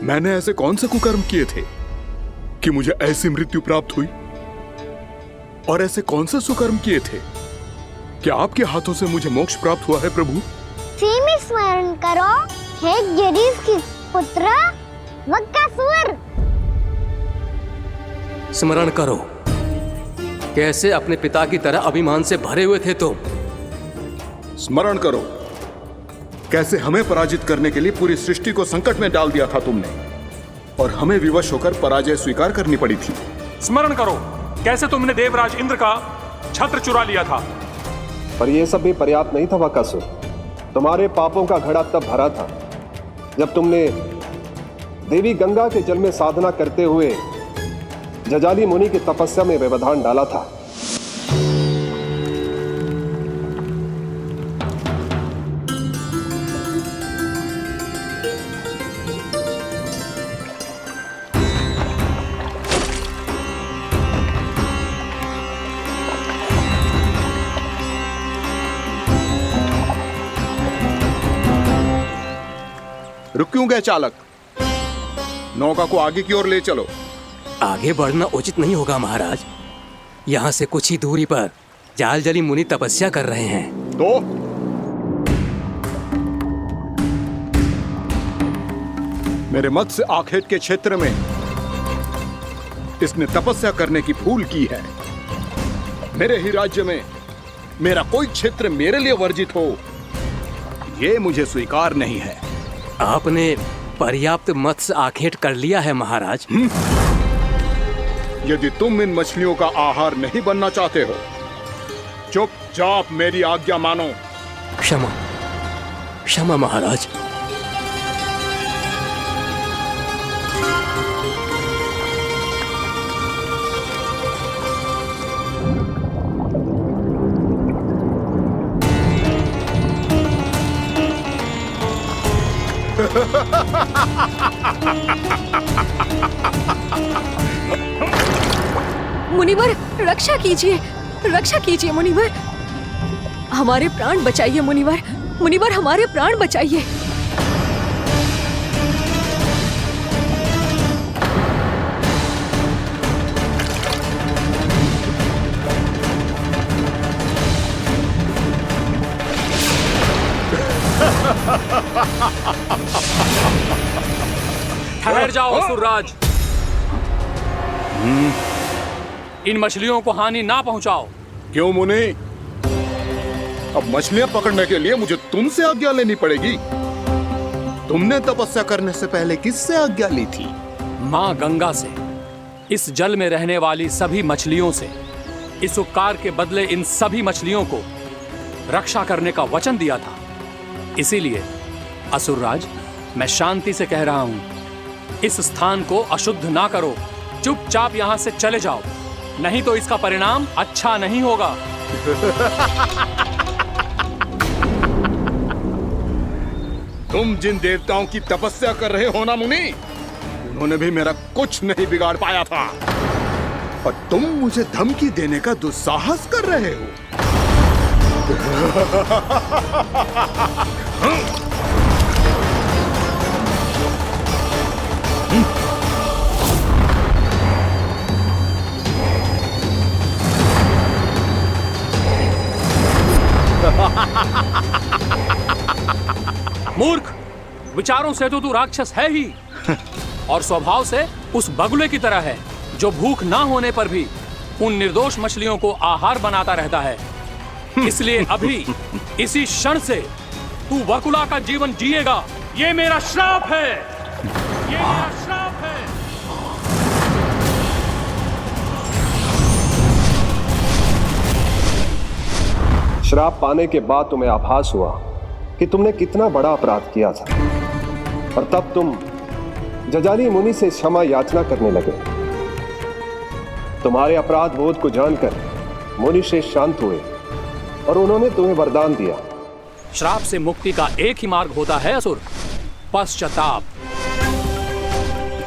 मैंने ऐसे कौन से कुकर्म किए थे कि मुझे ऐसी मृत्यु प्राप्त हुई? और ऐसे कौन से सुकर्म किए थे कि आपके हाथों से मुझे मोक्ष प्राप्त हुआ है प्रभु? में स्मरण करो, हे जरीफ की पुत्र वक्कासुर। स्मरण करो, कैसे अपने पिता की तरह अभिमान से भरे हुए थे तुम। स्मरण करो, कैसे हमें पराजित करने के लिए पूरी सृष्टि को संकट में डाल दिया था तुमने, और हमें विवश होकर पराजय स्वीकार करनी पड़ी थी। स्मरण करो, कैसे तुमने देवराज इंद्र का छत्र चुरा लिया था। पर यह सब भी पर्याप्त नहीं था वक्कासुर। तुम्हारे पापों का घड़ा तब भरा था जब तुमने देवी गंगा के जल में साधना करते हुए जजाली मुनि की तपस्या में व्यवधान डाला था। रुक क्यों गए चालक? नौका को आगे की ओर ले चलो। आगे बढ़ना उचित नहीं होगा महाराज। यहाँ से कुछ ही दूरी पर जालजली मुनि तपस्या कर रहे हैं। तो मेरे मत्स्य आखेट के क्षेत्र में इसने तपस्या करने की भूल की है। मेरे ही राज्य में मेरा कोई क्षेत्र मेरे लिए वर्जित हो, यह मुझे स्वीकार नहीं है। आपने पर्याप्त मत्स्य आखेट कर लिया है महाराज। यदि तुम इन मछलियों का आहार नहीं बनना चाहते हो, चुपचाप मेरी आज्ञा मानो। क्षमा, क्षमा महाराज। मुनिवर, रक्षा कीजिए, रक्षा कीजिए मुनिवर। हमारे प्राण बचाइए मुनिवर, मुनिवर हमारे प्राण बचाइए। ठहर जाओ असुरराज, इन मछलियों को हानि ना पहुंचाओ। क्यों मुनि? अब मछलियां पकड़ने के लिए मुझे तुमसे आज्ञा लेनी पड़ेगी। तुमने तपस्या करने से पहले किससे आज्ञा ली थी? मां गंगा से, इस जल में रहने वाली सभी मछलियों से। इस उपकार के बदले इन सभी मछलियों को रक्षा करने का वचन दिया था। इसीलिए असुरराज, मैं शांति से कह रहा हूं, इस स्थान को अशुद्ध ना करो। चुपचाप यहां से चले जाओ, नहीं तो इसका परिणाम अच्छा नहीं होगा। तुम जिन देवताओं की तपस्या कर रहे हो ना मुनि, उन्होंने भी मेरा कुछ नहीं बिगाड़ पाया था, और तुम मुझे धमकी देने का दुस्साहस कर रहे हो। मूर्ख, विचारों से तो तू राक्षस है ही, और स्वभाव से उस बगुले की तरह है जो भूख ना होने पर भी उन निर्दोष मछलियों को आहार बनाता रहता है। इसलिए अभी इसी क्षण से तू वकुला का जीवन जिएगा। ये मेरा श्राप है, ये मेरा श्राप है। श्राप पाने के बाद तुम्हें आभास हुआ कि तुमने कितना बड़ा अपराध किया था, और तब तुम जजाली मुनि से क्षमा याचना करने लगे। तुम्हारे अपराध बोध को जानकर मुनि श्रेष्ठ शांत हुए और उन्होंने तुम्हें वरदान दिया। श्राप से मुक्ति का एक ही मार्ग होता है असुर, पश्चाताप।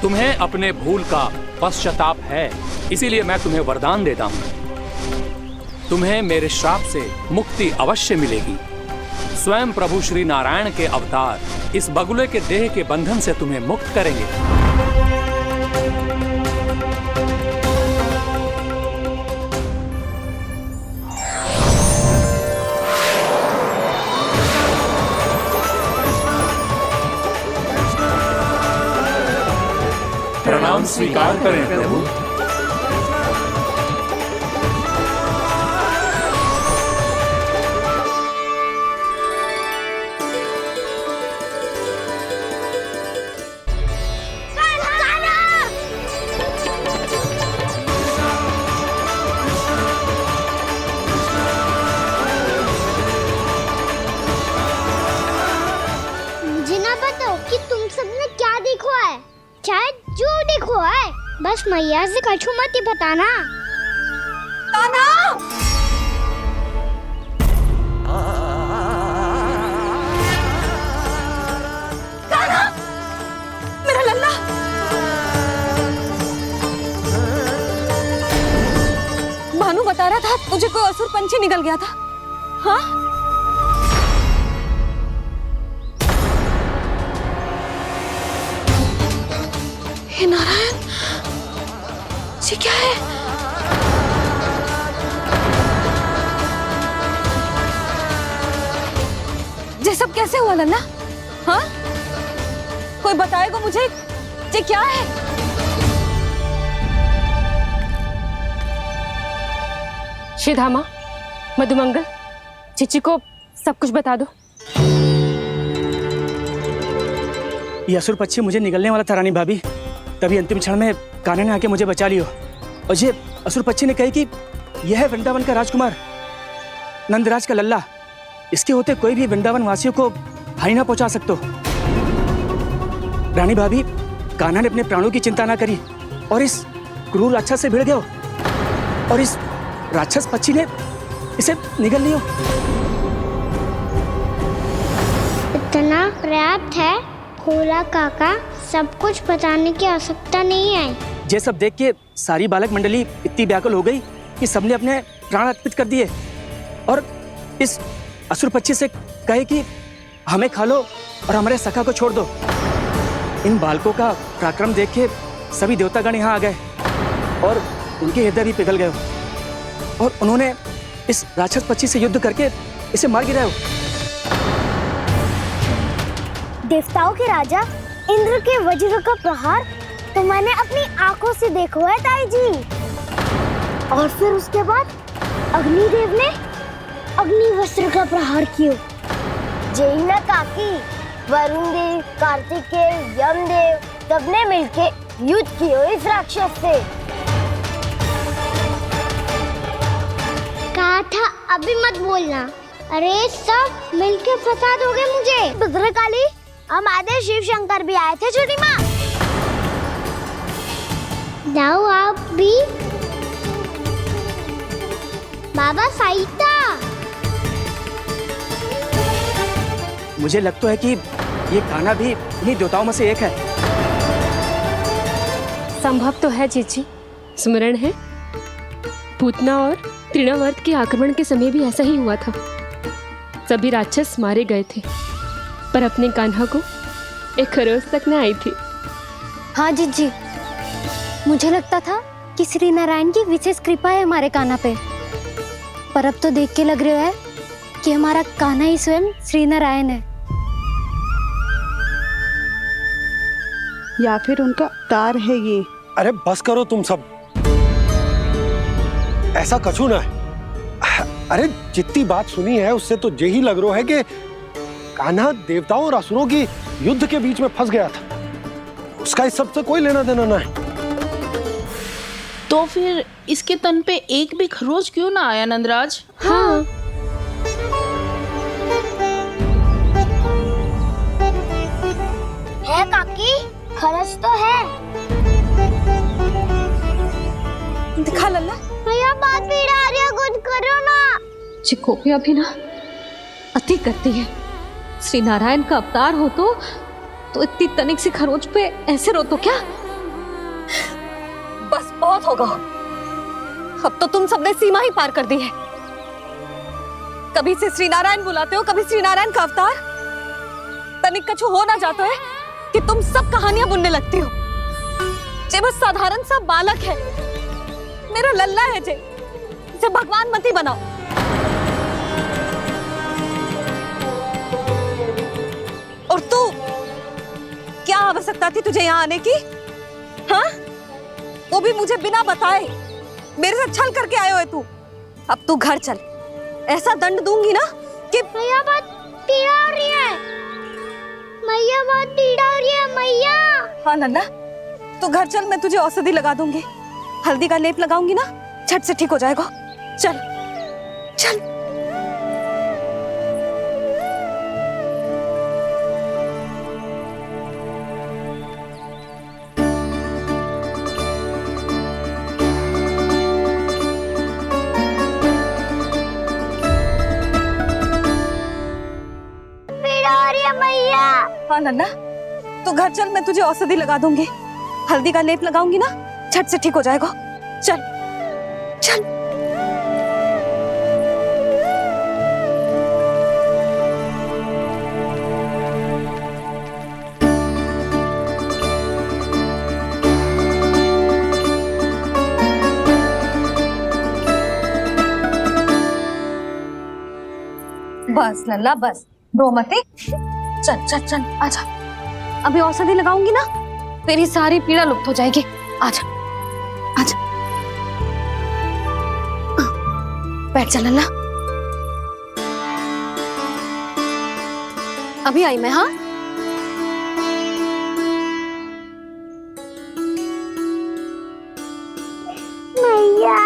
तुम्हें अपने भूल का पश्चाताप है, इसीलिए मैं तुम्हें वरदान देता हूं। तुम्हें मेरे श्राप से मुक्ति अवश्य मिलेगी। स्वयं प्रभु श्री नारायण के अवतार इस बगुले के देह के बंधन से तुम्हें मुक्त करेंगे। प्रणाम स्वीकार करें प्रभु। मुझे ना बताओ कि तुम सबने क्या देखा है, शायद जो देखो है, बस मैया से कछु मत ही बताना। कान्हा! कान्हा! मेरा लल्ला! भानु बता रहा था तुझे कोई असुर पंछी निकल गया था। हाँ? हे नारायण, ये क्या है? ये सब कैसे हुआ लल्ला? हाँ? कोई बताएगा मुझे ये क्या है? श्रीधामा, मधुमंगल, चिची को सब कुछ बता दो। ये असुर पक्षी मुझे निगलने वाला था रानी भाभी, तभी अंतिम क्षण में कान्हा ने आके मुझे बचा लियो। और ये असुर पक्षी ने कही कि यह है वृंदावन का राजकुमार, नंदराज का लल्ला। इसके होते कोई भी वृंदावन वासियों को हानि ना पहुंचा सकते। रानी भाभी, कान्हा ने अपने प्राणों की चिंता ना करी और इस क्रूर राक्षस से भिड़ गयो और इस राक्षस पक्षी ने इसे निगल लियो। इतना पर्याप्त है भोला काका, सब कुछ बताने की आवश्यकता नहीं है। ये सब देख के सारी बालक मंडली इतनी व्याकुल हो गई कि सबने अपने प्राण अर्पित कर दिए और इस असुर पक्षी से कहे कि हमें खा लो और हमारे सखा को छोड़ दो। इन बालकों का पराक्रम देख के सभी देवतागण यहाँ आ गए और उनके हृदय भी पिघल गए और उन्होंने इस राक्षस पक्षी से युद्ध करके इसे मार गिराया। देवताओं के राजा इंद्र के वज्र का प्रहार तो मैंने अपनी आंखों से देखा है ताई जी। और फिर उसके बाद अग्निदेव ने अग्निवस्त्र का प्रहार किया। जय ना काकी, वरुण देव, कार्तिकेय, यमदेव सबने मिलके युद्ध किया इस राक्षस से। कहा था अभी मत बोलना। अरे सब मिलके फंसा दोगे मुझे। भद्रकाली, हमारे शिव शंकर भी आए थे छोटी माँ। जाओ आप भी। बाबा साईता, मुझे लगता है कि ये कान्हा भी इन्हीं देवताओं में से एक है। संभव तो है चीची, स्मरण है पूतना और तृणावर्त के आक्रमण के समय भी ऐसा ही हुआ था। सभी राक्षस मारे गए थे पर अपने कान्हा को एक खरोच तक न आई थी। हाँ जीजी, मुझे लगता था कि श्री नारायण की विशेष कृपा है हमारे कान्हा पे, पर अब तो देख के लग रहा है कि हमारा कान्हा ही स्वयं श्री नारायण है। या फिर उनका अवतार है ये। अरे बस करो तुम सब, ऐसा कछु ना है। अरे जितनी बात सुनी है उससे तो यही लग रहा है कि कान्हा देवताओं और असुरों की युद्ध के बीच में फंस गया था। उसका इस सब से कोई लेना देना ना है। तो फिर इसके तन पे एक भी खरोच क्यों ना आया नंदराज? हाँ, है काकी, खरच तो है। दिखा लल्ला। भैया बात पीड़ा आ रही है, कुछ करो ना। चिकोपिया भी ना अति करती है। श्री नारायण का अवतार हो तो इतनी तनिक सी खरोच पे ऐसे रो तो क्या? बस बहुत होगा। अब तो तुम सबने सीमा ही पार कर दी है। कभी से श्री नारायण बुलाते हो, कभी श्री नारायण का अवतार। तनिक कछु हो ना जाता है कि तुम सब कहानियां बुनने लगती हो। जे बस साधारण सा बालक है, मेरा लल्ला है जे, इसे भगवान मती बनाओ। और तू, क्या आवश्यकता थी तुझे यहाँ आने की? हाँ, वो भी मुझे बिना बताए। मेरे से छल करके आए हो तू। अब तू घर चल, ऐसा दंड दूंगी ना कि मैया बहुत पीड़ा हो रही है, मैया बहुत पीड़ा हो रही है मैया। हाँ नन्ना, तू घर चल, मैं तुझे औषधि लगा दूंगी, हल्दी का लेप लगाऊंगी ना, झट से ठीक हो जाएगा। चल चल। हाँ नन्ना, तू घर चल, मैं तुझे औषधि लगा दूंगी, हल्दी का लेप लगाऊंगी ना, झट से ठीक हो जाएगा। चल चल। बस लल्ला बस, रो मत। चल चल चल, आजा। अभी औषधि लगाऊंगी ना, तेरी सारी पीड़ा लुप्त हो जाएगी। आजा आजा, बैठ जा लल्ला। अभी आई मैं। हाँ, मैया।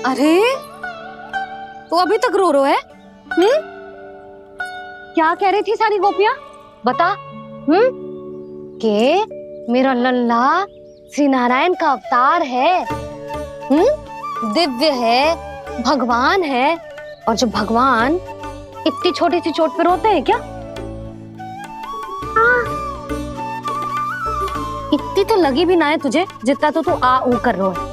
अरे तू अभी तक रो रो है? क्या कह रही थी सारी गोपियां? बता। के मेरा लल्ला श्री नारायण का अवतार है, दिव्य है, भगवान है। और जब भगवान इतनी छोटी सी चोट पे रोते हैं क्या? इतनी तो लगी भी ना है तुझे जितना तो तू आ ऊ कर रो है।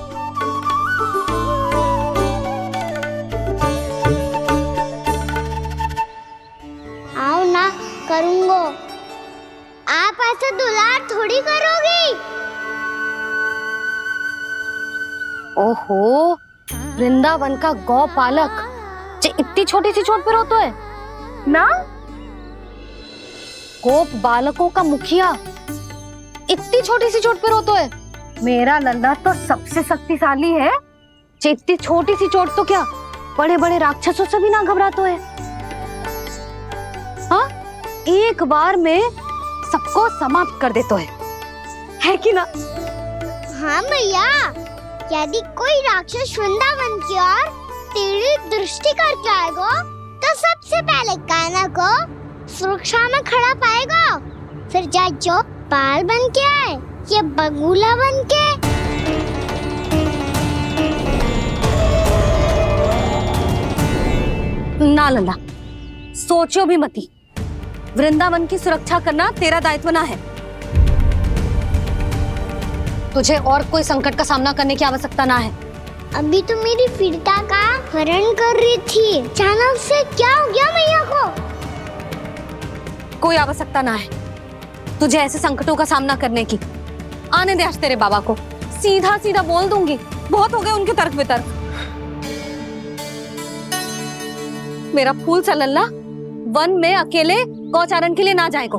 आओ ना, करूंगो। आप ऐसा दुलार थोड़ी करोगी। ओहो, वृंदावन का गौपालक जो इतनी छोटी सी चोट पे रोता है ना, गोप बालकों का मुखिया इतनी छोटी सी चोट पे रोता है। मेरा लल्ला तो सबसे शक्तिशाली है, इतनी छोटी सी चोट तो क्या बड़े बड़े राक्षसों से भी ना घबराता है। हाँ, एक बार में सबको समाप्त कर देता है कि ना? हाँ मैया, यदि कोई राक्षस वृंदावन की ओर तेरी दृष्टि करके आएगा तो सबसे पहले कान्हा को सुरक्षा में खड़ा पाएगा, फिर चाहे जो पाल बन के आए या बगुला बन के। ना लल्ला, सोचो भी मती। वृंदावन की सुरक्षा करना तेरा दायित्व ना है। तुझे और कोई संकट का सामना करने की आवश्यकता ना है। अभी तो मेरी पीड़िता का हरण कर रही थी, अचानक से क्या हो गया मैया को? कोई आवश्यकता ना है तुझे ऐसे संकटों का सामना करने की। आने दे आज तेरे बाबा को, सीधा सीधा बोल दूंगी। बहुत हो गए उनके तर्क वितर्क। मेरा फूल सा लल्ला वन में अकेले गौचारण के लिए ना जाए को।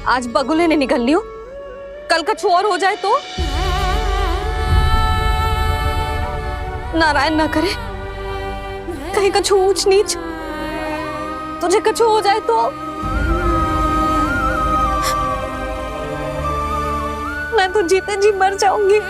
आज बगुले ने निकल लियो, कल कछु और हो जाए तो? नारायण ना करे, कहीं कछु ऊंच नीच तुझे कछु हो जाए तो? मैं तो जीते जी मर जाऊंगी।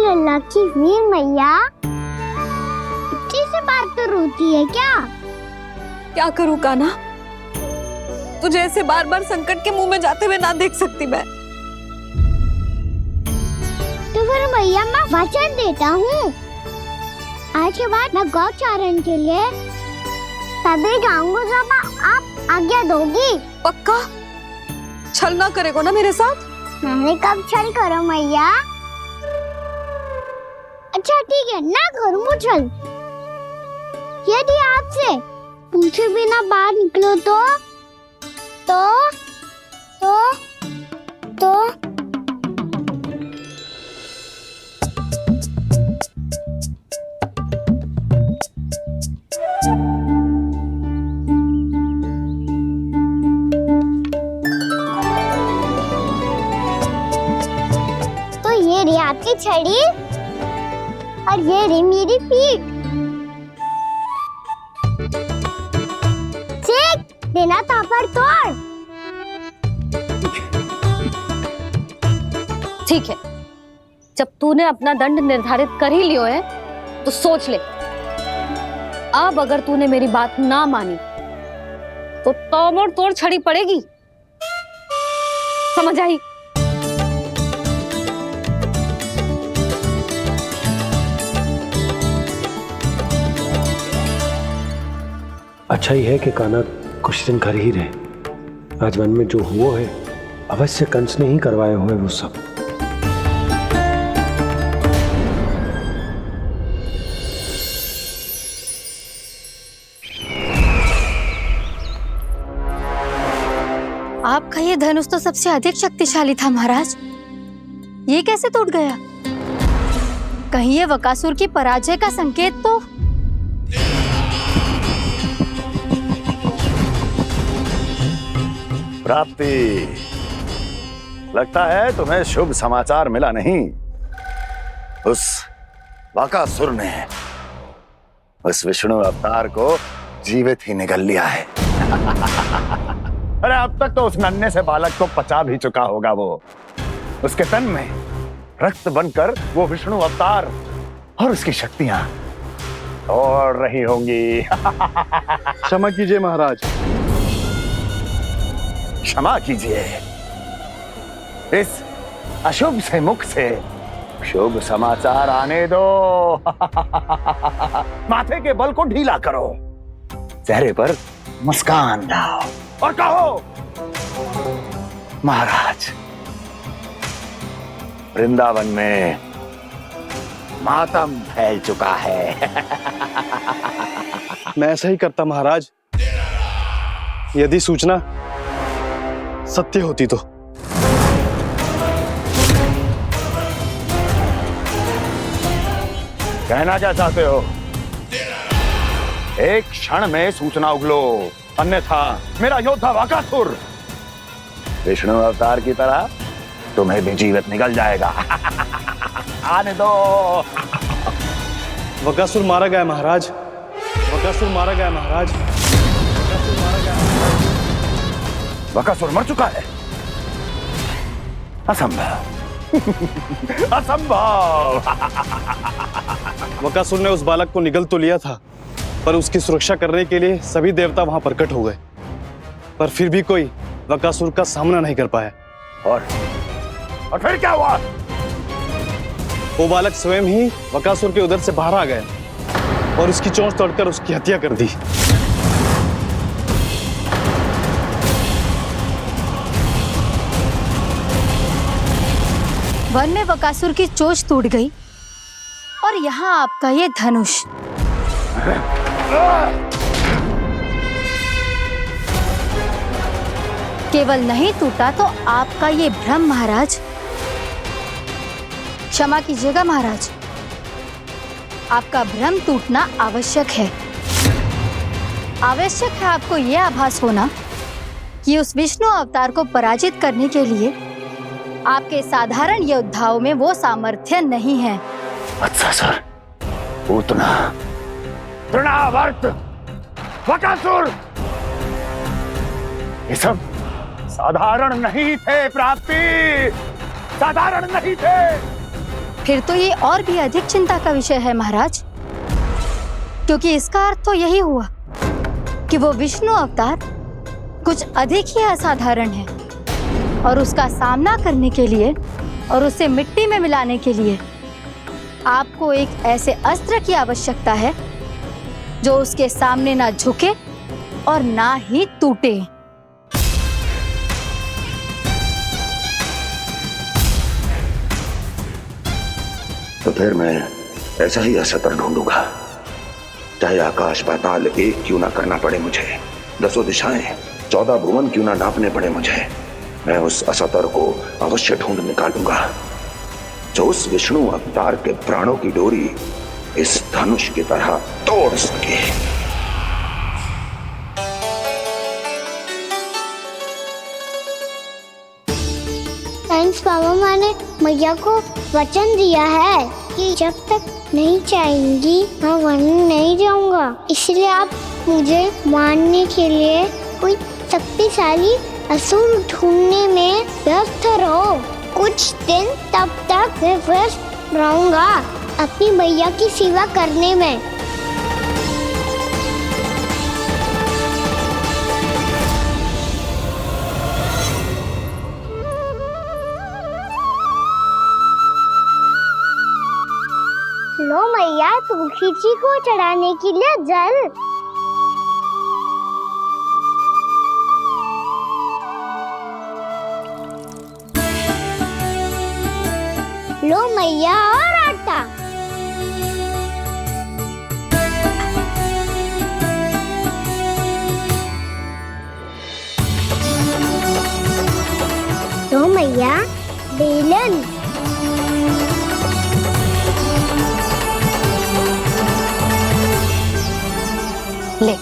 लल्ला की वीर मैया इतनी से बार तो रोती है क्या? क्या करूं कान्हा, तुझे ऐसे बार बार संकट के मुंह में जाते हुए ना देख सकती मैं। तो फिर मैया मैं वचन देता हूँ, आज के बाद मैं गौचारण के लिए तभी जाऊंगा जब आप आज्ञा दोगी। पक्का? छल ना करेगा ना मेरे साथ? मैंने कब छल करो मैया? अच्छा ठीक है, ना करूँगा छल। यदि आपसे पूछे बिना बाहर निकलो तो ये रही आपकी छड़ी और ये रही मेरी पीठ। ठीक, बिना तापर तोड़। ठीक है, जब तूने अपना दंड निर्धारित कर ही लियो है तो सोच ले, अब अगर तूने मेरी बात ना मानी तो तोड़ तोड़ छड़ी पड़ेगी। समझ आई? अच्छा ही है कि कान्हा कुछ दिन घर ही रहे। आज वन में जो हुआ है अवश्य कंस ने ही करवाए हुए वो सब। आपका ये धनुष तो सबसे अधिक शक्तिशाली था महाराज, ये कैसे टूट गया? कहीं ये बकासुर की पराजय का संकेत तो? प्राप्ति, लगता है तुम्हें शुभ समाचार मिला नहीं। उस बकासुर ने उस विष्णु अवतार को जीवित ही निगल लिया है। अरे अब तक तो उस नन्हे से बालक को पचा भी चुका होगा वो। उसके तन में रक्त बनकर वो विष्णु अवतार और उसकी शक्तियां दौड़ रही होंगी। क्षमा कीजिए महाराज। क्षमा कीजिए, इस अशुभ से मुख से शुभ समाचार आने दो। माथे के बल को ढीला करो, चेहरे पर मुस्कान लाओ और कहो, महाराज, वृंदावन में मातम फैल चुका है। मैं ऐसा ही करता महाराज, यदि सूचना सत्य होती तो। कहना क्या चाहते हो? एक क्षण में सूचना उगलो, अन्यथा मेरा योद्धा बकासुर विष्णु अवतार की तरह तुम्हें भी जीवित निकल जाएगा। आने दो। बकासुर मारा गया महाराज, बकासुर मारा गया महाराज, बकासुर मारा गया। बकासुर मर चुका है? असंभव। असंभव। बकासुर ने उस बालक को निगल तो लिया था, पर उसकी सुरक्षा करने के लिए सभी देवता वहां प्रकट हो गए, पर फिर भी कोई बकासुर का सामना नहीं कर पाया। और फिर क्या हुआ? वो बालक स्वयं ही बकासुर के उदर से बाहर आ गया और उसकी चोंच तोड़कर उसकी हत्या कर दी। वन में बकासुर की चोंच टूट गई और यहाँ आपका ये धनुष। केवल नहीं टूटा तो आपका ये भ्रम महाराज। क्षमा कीजिएगा महाराज, आपका भ्रम टूटना आवश्यक है। आवश्यक है आपको यह आभास होना कि उस विष्णु अवतार को पराजित करने के लिए आपके साधारण योद्धाओं में वो सामर्थ्य नहीं है। अच्छा सर, पूतना, तृणावर्त, बकासुर, ये सब साधारण नहीं थे प्राप्ति, साधारण नहीं थे। फिर तो ये और भी अधिक चिंता का विषय है महाराज, क्योंकि इसका अर्थ तो यही हुआ कि वो विष्णु अवतार कुछ अधिक ही असाधारण है और उसका सामना करने के लिए और उसे मिट्टी में मिलाने के लिए आपको एक ऐसे अस्त्र की आवश्यकता है जो उसके सामने ना झुके और ना ही टूटे। तो फिर मैं ऐसा ही अस्त्र ढूंढूंगा, चाहे आकाश पाताल एक क्यों ना करना पड़े मुझे, 10 दिशाएं 14 भुवन क्यों ना नापने पड़े मुझे, मैं उस अस्त्र को अवश्य ढूंढ निकालूंगा जो उस विष्णु अवतार के प्राणों की डोरी इस धनुष की तरह तोड़ सके। थैंक्स पापा, मैंने मैया को वचन दिया है कि जब तक नहीं चाहेंगी मैं वहीं नहीं जाऊंगा, इसलिए आप मुझे मारने के लिए कोई शक्तिशाली असुर ढूंढने में व्यस्त रहो। कुछ दिन तब तक मैं व्यस्त रहूंगा अपनी मैया की सेवा करने में। लो मैया, तुलसी जी को चढ़ाने के लिए जल। लो मैया, और आटा। लो मैया, बेलन। ले,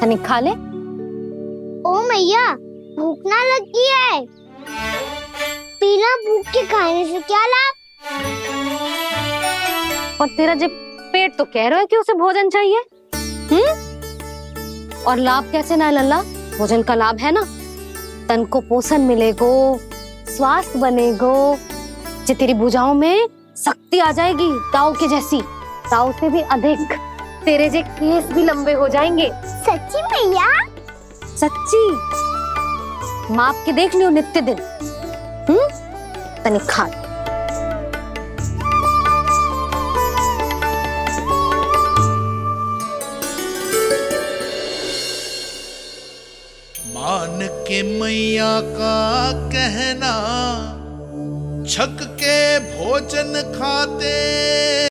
तनी खा ले। ओ मैया, भूख ना लगी है। बिना भूख के खाने से क्या लाभ? और तेरा जब पेट तो कह रहा है कि उसे भोजन चाहिए, और लाभ कैसे ना लल्ला? भोजन का लाभ है ना, तन को पोषण मिलेगो, स्वास्थ्य बनेगो, जे तेरी भुजाओं में शक्ति आ जाएगी ताऊ के जैसी, ताऊ से भी अधिक। तेरे जे केस भी लंबे हो जाएंगे। सच्ची मैया? सच्ची। माप के देख लियो नित्य दिन। तनी खा। मान के मैया का कहना, छक के भोजन खाते